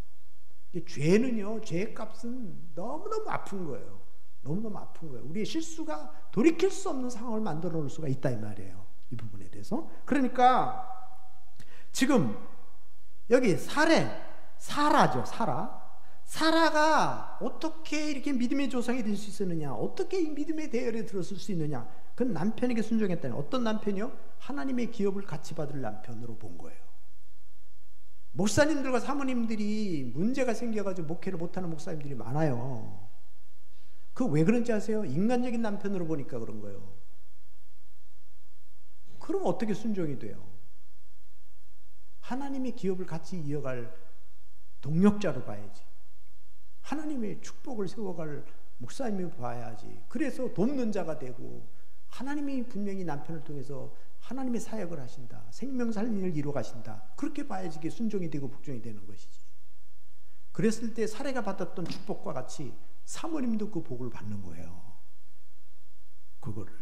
죄는요, 죄의 값은 너무너무 아픈 거예요. 너무너무 아픈 거예요. 우리의 실수가 돌이킬 수 없는 상황을 만들어 놓을 수가 있다, 이 말이에요. 이 부분에 대해서. 그러니까 지금 여기 사라죠. 사라가 어떻게 이렇게 믿음의 조상이 될 수 있었느냐, 어떻게 이 믿음의 대열에 들었을 수 있느냐. 그건 남편에게 순종했다는. 어떤 남편이요? 하나님의 기업을 같이 받을 남편으로 본 거예요. 목사님들과 사모님들이 문제가 생겨가지고 목회를 못하는 목사님들이 많아요. 그 왜 그런지 아세요? 인간적인 남편으로 보니까 그런 거예요. 그럼 어떻게 순종이 돼요? 하나님의 기업을 같이 이어갈 동력자로 봐야지. 하나님의 축복을 세워갈 목사님을 봐야지. 그래서 돕는 자가 되고, 하나님이 분명히 남편을 통해서 하나님의 사역을 하신다, 생명살린 일을 이루어 가신다, 그렇게 봐야지 이게 순종이 되고 복종이 되는 것이지. 그랬을 때 사례가 받았던 축복과 같이 사모님도 그 복을 받는 거예요. 그거를.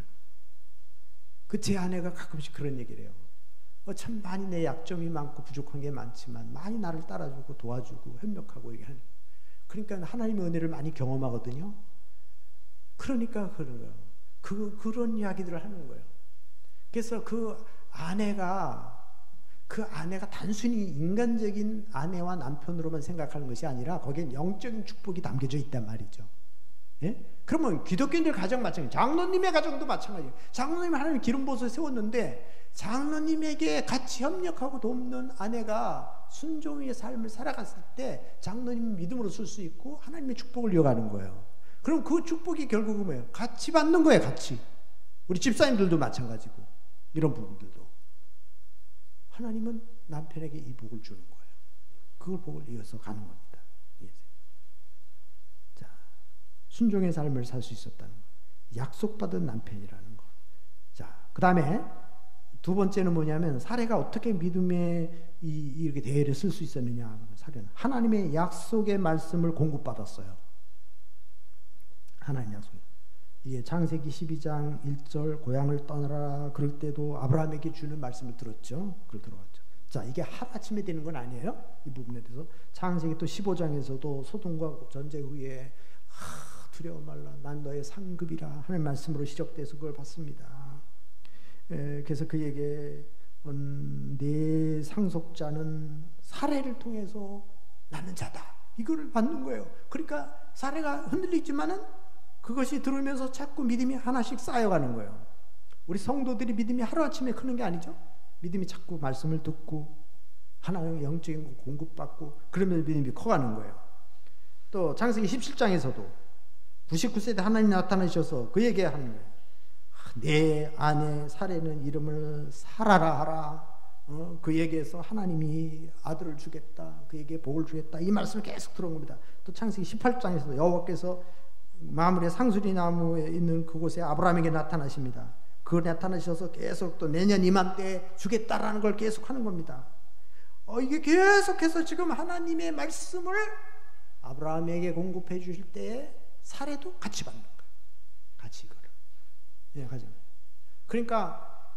그 제 아내가 가끔씩 그런 얘기를 해요. 참 많이 내 약점이 많고 부족한 게 많지만 많이 나를 따라주고 도와주고 협력하고 얘기하는. 그러니까 하나님의 은혜를 많이 경험하거든요. 그러니까 그런 거예요. 그런 이야기들을 하는 거예요. 그래서 그 아내가 단순히 인간적인 아내와 남편으로만 생각하는 것이 아니라 거기엔 영적인 축복이 담겨져 있단 말이죠. 예? 그러면 기독교인들 가정 마찬가지, 장로님의 가정도 마찬가지예요. 장로님 하나님 기름 부어서 세웠는데 장로님에게 같이 협력하고 돕는 아내가 순종의 삶을 살아갔을 때 장로님 믿음으로 쓸 수 있고 하나님의 축복을 이어가는 거예요. 그럼 그 축복이 결국은 뭐예요? 같이 받는 거예요. 같이. 우리 집사님들도 마찬가지고 이런 부분들도 하나님은 남편에게 이 복을 주는 거예요. 그걸 복을 이어서 가는 겁니다. 자, 순종의 삶을 살 수 있었다는 거. 약속받은 남편이라는 거. 자, 그 다음에 두 번째는 뭐냐면 사례가 어떻게 믿음의 이렇게 대회를 쓸 수 있었느냐. 사례는 하나님의 약속의 말씀을 공급받았어요. 하나님 약속. 이게 창세기 12장 1절 고향을 떠나라 그럴 때도 아브라함에게 주는 말씀을 들었죠. 그걸 들어왔죠. 자, 이게 하루아침에 되는 건 아니에요. 이 부분에 대해서 창세기 또 15장에서도 소돔과 전쟁 후에 두려워 말라 난 너의 상급이라 하는 말씀으로 시작돼서 그걸 봤습니다. 그래서 그에게 내 상속자는 사례를 통해서 낳는 자다. 이거를 받는 거예요. 그러니까 사례가 흔들리지만은 그것이 들으면서 자꾸 믿음이 하나씩 쌓여가는 거예요. 우리 성도들이 믿음이 하루아침에 크는 게 아니죠. 믿음이 자꾸 말씀을 듣고 하나님의 영적인 거 공급받고 그러면서 믿음이 커가는 거예요. 또 창세기 17장에서도 99세 때 하나님 나타나셔서 그에게 하는 거예요. 내 아내 사례는 이름을 사라라 하라. 그에게서 하나님이 아들을 주겠다. 그에게 복을 주겠다. 이 말씀을 계속 들어온 겁니다. 또 창세기 18장에서도 여호와께서 마물의 상수리 나무에 있는 그곳에 아브라함에게 나타나십니다. 그 나타나셔서 계속 또 내년 이맘때 주겠다라는 걸 계속 하는 겁니다. 이게 계속해서 지금 하나님의 말씀을 아브라함에게 공급해 주실 때에 사례도 같이 받는 거예요. 같이 이거를. 예, 같이. 그러니까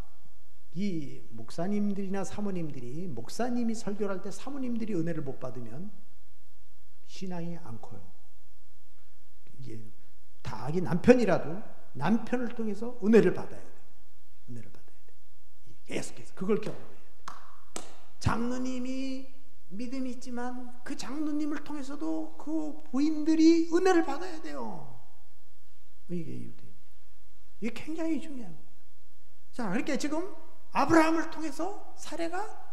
이 목사님들이나 사모님들이 목사님이 설교를 할 때 사모님들이 은혜를 못 받으면 신앙이 안 커요. 이게 자기 남편이라도 남편을 통해서 은혜를 받아야 돼. 은혜를 받아야 돼. 계속해서 그걸 경험해야 돼. 장로님이 믿음이 있지만 그 장로님을 통해서도 그 부인들이 은혜를 받아야 돼요. 이게 굉장히 중요한 거예요. 자, 그러니까 지금 아브라함을 통해서 사례가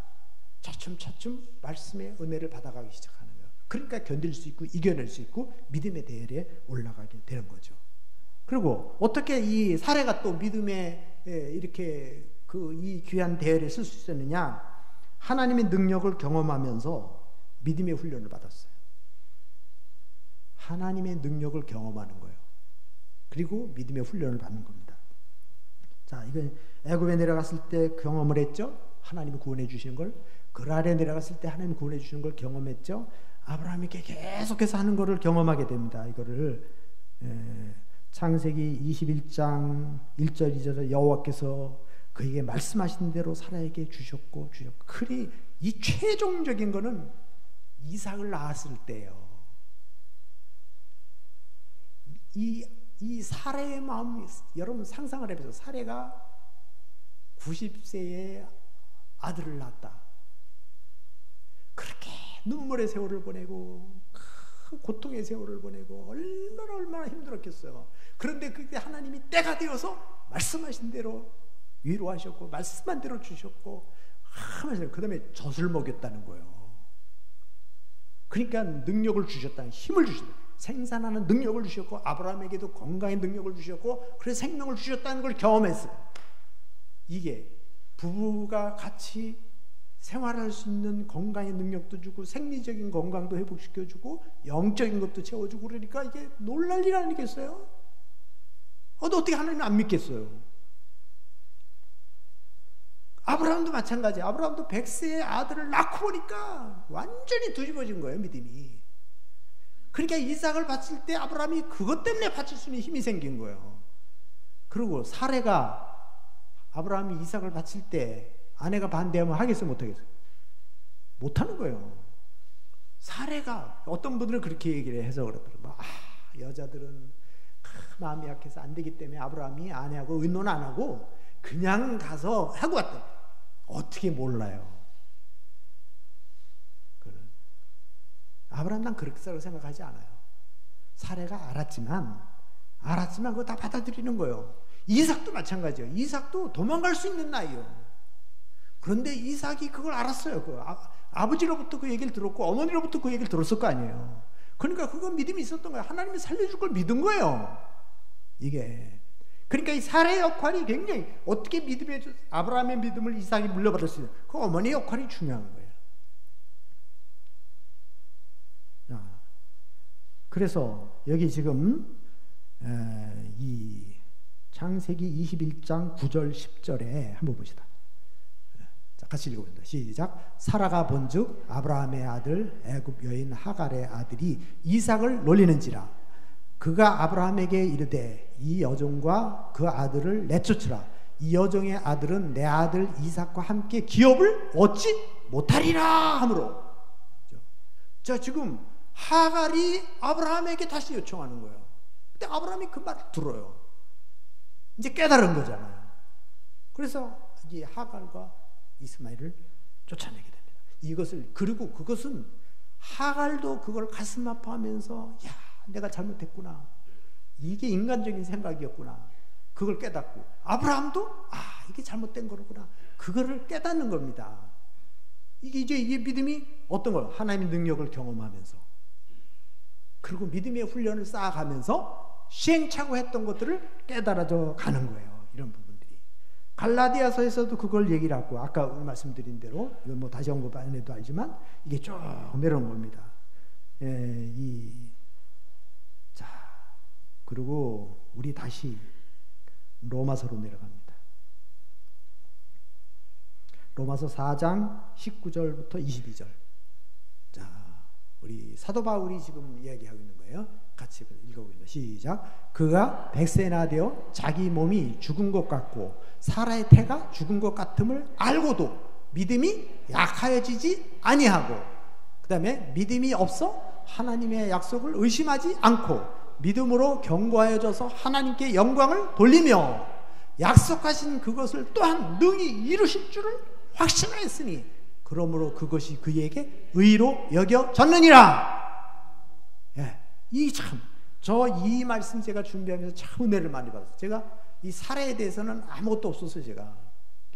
차츰차츰 말씀의 은혜를 받아가기 시작하는 거예요. 그러니까 견딜 수 있고 이겨낼 수 있고 믿음의 대열에 올라가게 되는 거죠. 그리고 어떻게 이 사례가 또 믿음에 이렇게 이 귀한 대열에 쓸 수 있었느냐? 하나님의 능력을 경험하면서 믿음의 훈련을 받았어요. 하나님의 능력을 경험하는 거예요. 그리고 믿음의 훈련을 받는 겁니다. 자, 이건 애굽에 내려갔을 때 경험을 했죠. 하나님이 구원해 주시는 걸. 그랄에 내려갔을 때 하나님이 구원해 주시는 걸 경험했죠. 아브라함에게 계속해서 하는 것을 경험하게 됩니다. 이거를 창세기 21장 1절 2절에 여호와께서 그에게 말씀하신 대로 사라에게 주셨고. 그리 이 최종적인 거는 이삭을 낳았을 때예요. 이 사라의 마음, 여러분 상상을 해보세요. 사라가 90세에 아들을 낳았다. 그렇게 눈물의 세월을 보내고 고통의 세월을 보내고 얼마나 힘들었겠어요. 그런데 그때 하나님이 때가 되어서 말씀하신 대로 위로하셨고 말씀한 대로 주셨고 하면서 그 다음에 젖을 먹였다는 거예요. 그러니까 능력을 주셨다는, 힘을 주셨다. 생산하는 능력을 주셨고 아브라함에게도 건강의 능력을 주셨고 그래서 생명을 주셨다는 걸 경험했어요. 이게 부부가 같이 생활할 수 있는 건강의 능력도 주고 생리적인 건강도 회복시켜주고 영적인 것도 채워주고 그러니까 이게 놀랄 일 아니겠어요? 어떻게 하나님은 안 믿겠어요? 아브라함도 마찬가지. 아브라함도 100세의 아들을 낳고 보니까 완전히 뒤집어진 거예요, 믿음이. 그러니까 이삭을 바칠 때 아브라함이 그것 때문에 바칠 수 있는 힘이 생긴 거예요. 그리고 사례가 아브라함이 이삭을 바칠 때 아내가 반대하면 하겠어요, 못하겠어요? 못하는 거예요. 사례가 어떤 분들은 그렇게 얘기를 해서 그러더라고요. 여자들은 마음이 약해서 안 되기 때문에 아브라함이 아내하고 의논 안 하고 그냥 가서 하고 왔다. 어떻게 몰라요? 아브라함 난 그렇게 생각하지 않아요. 사례가 알았지만 그거 다 받아들이는 거예요. 이삭도 마찬가지예요. 이삭도 도망갈 수 있는 나이요. 그런데 이삭이 그걸 알았어요. 아버지로부터 그 얘기를 들었고 어머니로부터 그 얘기를 들었을 거 아니에요. 그러니까 그건 믿음이 있었던 거예요. 하나님이 살려줄 걸 믿은 거예요. 이게 그러니까 이 사라의 역할이 굉장히 어떻게 아브라함의 믿음을 이삭이 물려받을 수 있는 그 어머니의 역할이 중요한 거예요. 그래서 여기 지금 이 창세기 21장 9절 10절에 한번 봅시다. 자, 같이 읽어봅니다. 시작. 사라가 본즉 아브라함의 아들 애굽 여인 하갈의 아들이 이삭을 놀리는지라 그가 아브라함에게 이르되 이 여종과 그 아들을 내쫓으라. 이 여종의 아들은 내 아들 이삭과 함께 기업을 얻지 못하리라 하므로. 자, 지금 하갈이 아브라함에게 다시 요청하는 거예요. 근데 아브라함이 그 말을 들어요. 이제 깨달은 거잖아요. 그래서 이 하갈과 이스마엘을 쫓아내게 됩니다. 이것을, 그리고 그것은 하갈도 그걸 가슴 아파하면서 야, 내가 잘못했구나. 이게 인간적인 생각이었구나. 그걸 깨닫고 아브라함도 이게 잘못된 거구나. 그거를 깨닫는 겁니다. 이게 믿음이 어떤 걸? 하나님의 능력을 경험하면서 그리고 믿음의 훈련을 쌓아가면서 시행착오했던 것들을 깨달아져 가는 거예요. 이런 부분들이 갈라디아서에서도 그걸 얘기를 하고 아까 말씀드린 대로 이건 뭐 다시 언급 안 해도 알지만 이게 쭉 내려온 겁니다. 자, 그리고 우리 다시 로마서로 내려갑니다. 로마서 4장 19절부터 22절. 자, 우리 사도 바울이 지금 이야기하고 있는 거예요. 같이 읽어보겠습니다. 시작. 그가 100세나 되어 자기 몸이 죽은 것 같고 사라의 태가 죽은 것 같음을 알고도 믿음이 약하여지지 아니하고, 그 다음에 믿음이 없어 하나님의 약속을 의심하지 않고 믿음으로 견고하여져서 하나님께 영광을 돌리며 약속하신 그것을 또한 능히 이루실 줄을 확신하였으니 그러므로 그것이 그에게 의로 여겨졌느니라. 이 말씀 제가 준비하면서 참 은혜를 많이 받았어요. 제가 이 사례에 대해서는 아무것도 없었어요. 제가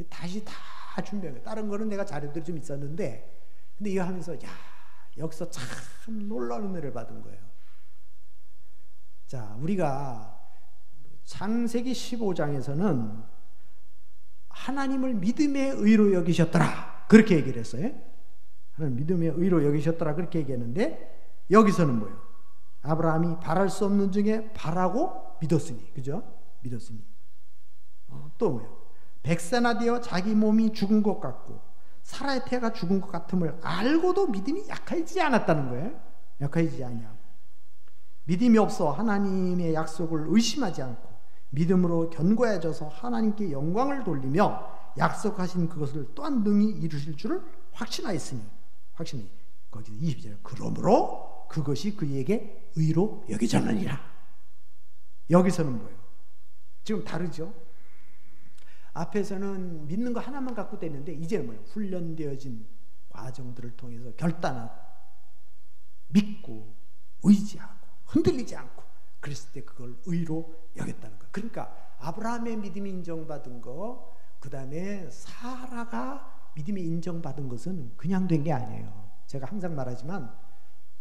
다시 다 준비한 거예요. 다른 거는 내가 자료들이 좀 있었는데, 근데 이거 하면서 여기서 참 놀라운 은혜를 받은 거예요. 자, 우리가 창세기 15장에서는 하나님을 믿음의 의로 여기셨더라 그렇게 얘기를 했어요. 하나님 믿음의 의로 여기셨더라 그렇게 얘기했는데, 여기서는 뭐예요? 아브라함이 바랄 수 없는 중에 바라고 믿었으니, 그죠? 믿었으니. 또 뭐예요? 100세나 되어 자기 몸이 죽은 것 같고 사라의 태가 죽은 것 같음을 알고도 믿음이 약해지지 않았다는 거예요. 약해지지 않냐고. 믿음이 없어 하나님의 약속을 의심하지 않고 믿음으로 견고해져서 하나님께 영광을 돌리며 약속하신 그것을 또한 능히 이루실 줄을 확신하였으니, 확신이 거기서 22절. 그러므로 그것이 그에게 의로 여겨졌느니라. 여기서는 뭐예요? 지금 다르죠? 앞에서는 믿는 거 하나만 갖고 됐는데 이제는 뭐예요? 훈련되어진 과정들을 통해서 결단하고 믿고 의지하고 흔들리지 않고 그랬을 때 그걸 의로 여겼다는 거예요. 그러니까 아브라함의 믿음이 인정받은 거, 그 다음에 사라가 믿음이 인정받은 것은 그냥 된 게 아니에요. 제가 항상 말하지만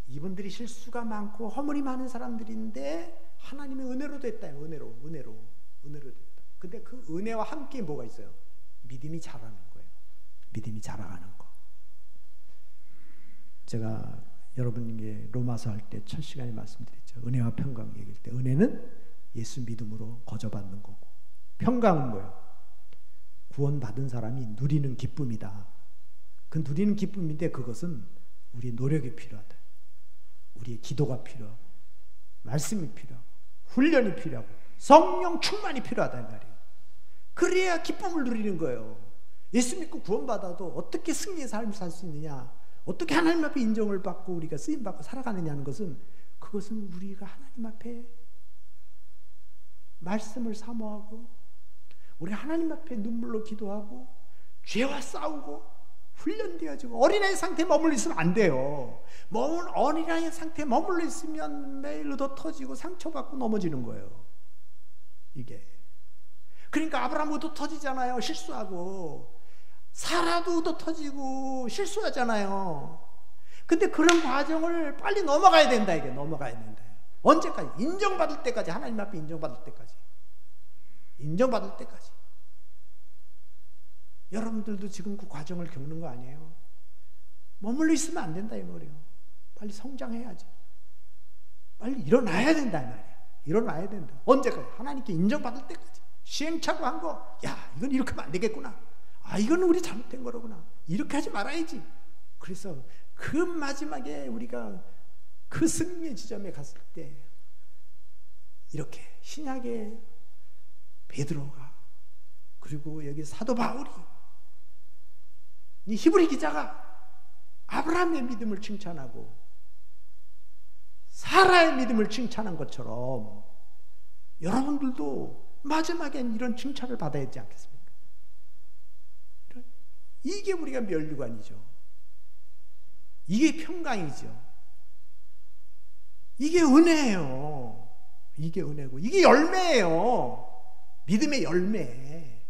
이분들이 실수가 많고 허물이 많은 사람들인데 하나님의 은혜로 됐다. 은혜로 됐다. 근데 그 은혜와 함께 뭐가 있어요? 믿음이 자라는 거예요. 믿음이 자라가는 거. 제가 여러분에게 로마서 할 때 첫 시간에 말씀드렸죠. 은혜와 평강 얘기할 때 은혜는 예수 믿음으로 거저받는 거고, 평강은 뭐예요? 구원받은 사람이 누리는 기쁨이다. 그 누리는 기쁨인데 그것은 우리의 노력이 필요하다. 우리의 기도가 필요하고 말씀이 필요하고 훈련이 필요하고 성령 충만이 필요하다는 말이에요. 그래야 기쁨을 누리는 거예요. 예수 믿고 구원받아도 어떻게 승리의 삶을 살 수 있느냐, 어떻게 하나님 앞에 인정을 받고 우리가 쓰임받고 살아가느냐는 것은, 그것은 우리가 하나님 앞에 말씀을 사모하고 우리 하나님 앞에 눈물로 기도하고 죄와 싸우고 훈련되어지고 어린아이 상태에 머물러 있으면 안 돼요. 어린아이 상태에 머물러 있으면 매일 얻어 터지고 상처받고 넘어지는 거예요. 이게. 그러니까 아브라함 얻어 터지잖아요. 실수하고. 사라도 얻어 터지고 실수하잖아요. 근데 그런 과정을 빨리 넘어가야 된다. 이게 넘어가야 된다. 언제까지? 인정받을 때까지. 하나님 앞에 인정받을 때까지. 인정받을 때까지. 여러분들도 지금 그 과정을 겪는 거 아니에요? 머물러 있으면 안 된다 이 말이에요. 빨리 성장해야지. 빨리 일어나야 된다 이 말이에요. 일어나야 된다. 언제까지? 하나님께 인정받을 때까지. 시행착오 한 거, 야 이건 이렇게 하면 안 되겠구나. 아 이건 우리 잘못된 거로구나. 이렇게 하지 말아야지. 그래서 그 마지막에 우리가 그 승리의 지점에 갔을 때 이렇게 신약의 베드로가, 그리고 여기 사도 바울이, 이 히브리 기자가 아브라함의 믿음을 칭찬하고 사라의 믿음을 칭찬한 것처럼 여러분들도 마지막엔 이런 칭찬을 받아야 하지 않겠습니까? 이게 우리가 면류관이죠. 이게 평강이죠. 이게 은혜예요. 이게 은혜고 이게 열매예요. 믿음의 열매.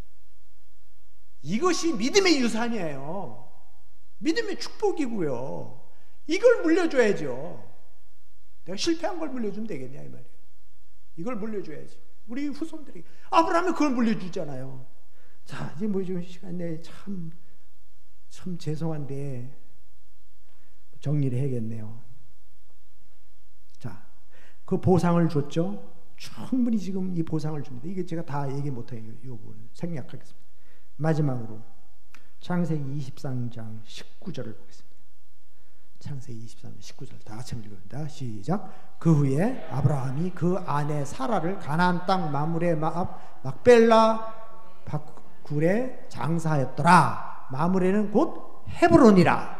이것이 믿음의 유산이에요. 믿음의 축복이고요. 이걸 물려줘야죠. 내가 실패한 걸 물려주면 되겠냐 이 말이에요. 이걸 물려줘야지. 우리 후손들에게. 아브라함이 그걸 물려주잖아요. 자, 이제 뭐 좀 시간 내에 참 죄송한데 정리를 해야겠네요. 자, 그 보상을 줬죠. 충분히 지금 이 보상을 줍니다. 이게 제가 다 얘기 못해요. 이 부분 생략하겠습니다. 마지막으로 창세기 23장 19절을 보겠습니다. 창세기 23장 19절 다 같이 읽습니다. 시작. 그 후에 아브라함이 그 아내 사라를 가나안 땅 마므레 앞 막벨라 굴에 장사하였더라. 마므레는 곧 헤브론이라.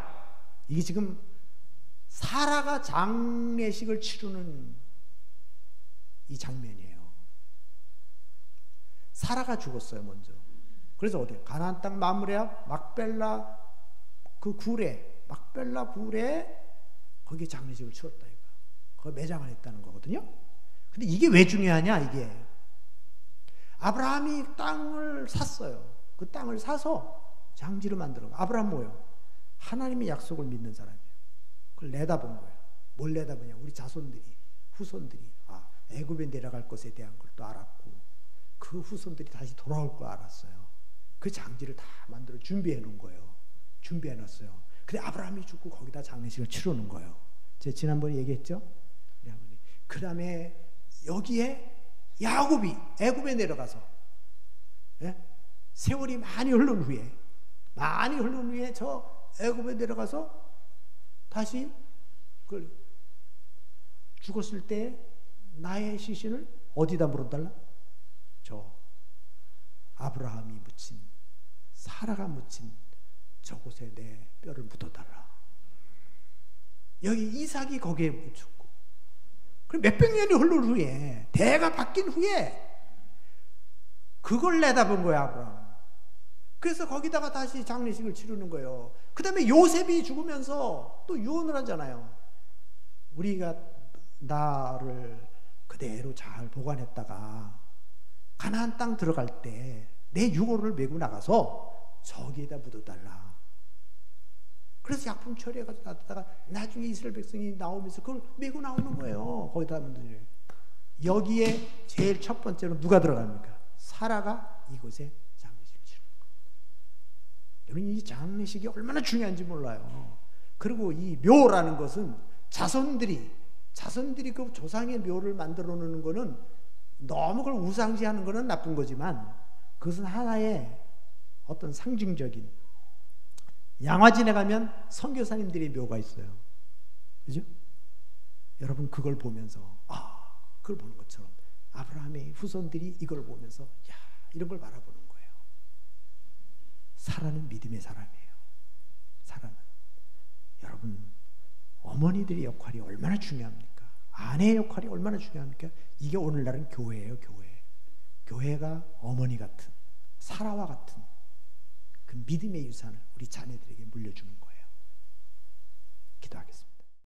이게 지금 사라가 장례식을 치르는 이 장면이에요. 사라가 죽었어요 먼저. 그래서 어디 가나안 땅 마므레 앞 막벨라 그 굴에, 막벨라 굴에 거기에 장례식을 치렀다 이거. 거기 매장을 했다는 거거든요. 근데 이게 왜 중요하냐 이게. 아브라함이 땅을 샀어요. 그 땅을 사서 장지를 만들어. 아브라함 뭐예요? 하나님의 약속을 믿는 사람이에요. 그걸 내다본 거예요. 뭘 내다보냐? 우리 자손들이, 후손들이 애굽에 내려갈 것에 대한 걸 또 알았고 그 후손들이 다시 돌아올 걸 알았어요. 그 장지를 다 만들어 준비해 놓은 거예요. 준비해 놨어요. 근데 아브라함이 죽고 거기다 장례식을 치러 놓은 거예요. 제가 지난번에 얘기했죠? 그 다음에 여기에 야곱이 애굽에 내려가서 세월이 많이 흐른 후에 저 애굽에 내려가서 다시 그 죽었을 때 나의 시신을 어디다 물어달라? 저 아브라함이 묻힌, 사라가 묻힌 저곳에 내 뼈를 묻어달라. 여기 이삭이 거기에 묻혔고, 그럼 몇백 년이 흐른 후에, 대가 바뀐 후에 그걸 내다본 거야 아브라함. 그래서 거기다가 다시 장례식을 치르는 거예요. 그 다음에 요셉이 죽으면서 또 유언을 하잖아요. 우리가 나를 그대로 잘 보관했다가 가나안 땅 들어갈 때 내 유골을 메고 나가서 저기에다 묻어달라. 그래서 약품 처리해가지고 놔뒀다가 나중에 이스라엘 백성이 나오면서 그걸 메고 나오는 거예요. 거기다 묻어요. 여기에 제일 첫 번째로 누가 들어갑니까? 사라가 이곳에 장례식을 치르는 겁니다. 여러분 이 장례식이 얼마나 중요한지 몰라요. 그리고 이 묘라는 것은 자손들이 그 조상의 묘를 만들어 놓는 거는 너무 그걸 우상시하는 거는 나쁜 거지만 그것은 하나의 어떤 상징적인, 양화진에 가면 선교사님들의 묘가 있어요. 그죠? 여러분 그걸 보면서 그걸 보는 것처럼 아브라함의 후손들이 이걸 보면서 야 이런 걸 바라보는 거예요. 사라는 믿음의 사람이에요. 사라는. 여러분 어머니들의 역할이 얼마나 중요합니까? 아내의 역할이 얼마나 중요합니까? 이게 오늘날은 교회예요. 교회가 어머니 같은, 사라와 같은 그 믿음의 유산을 우리 자녀들에게 물려주는 거예요. 기도하겠습니다.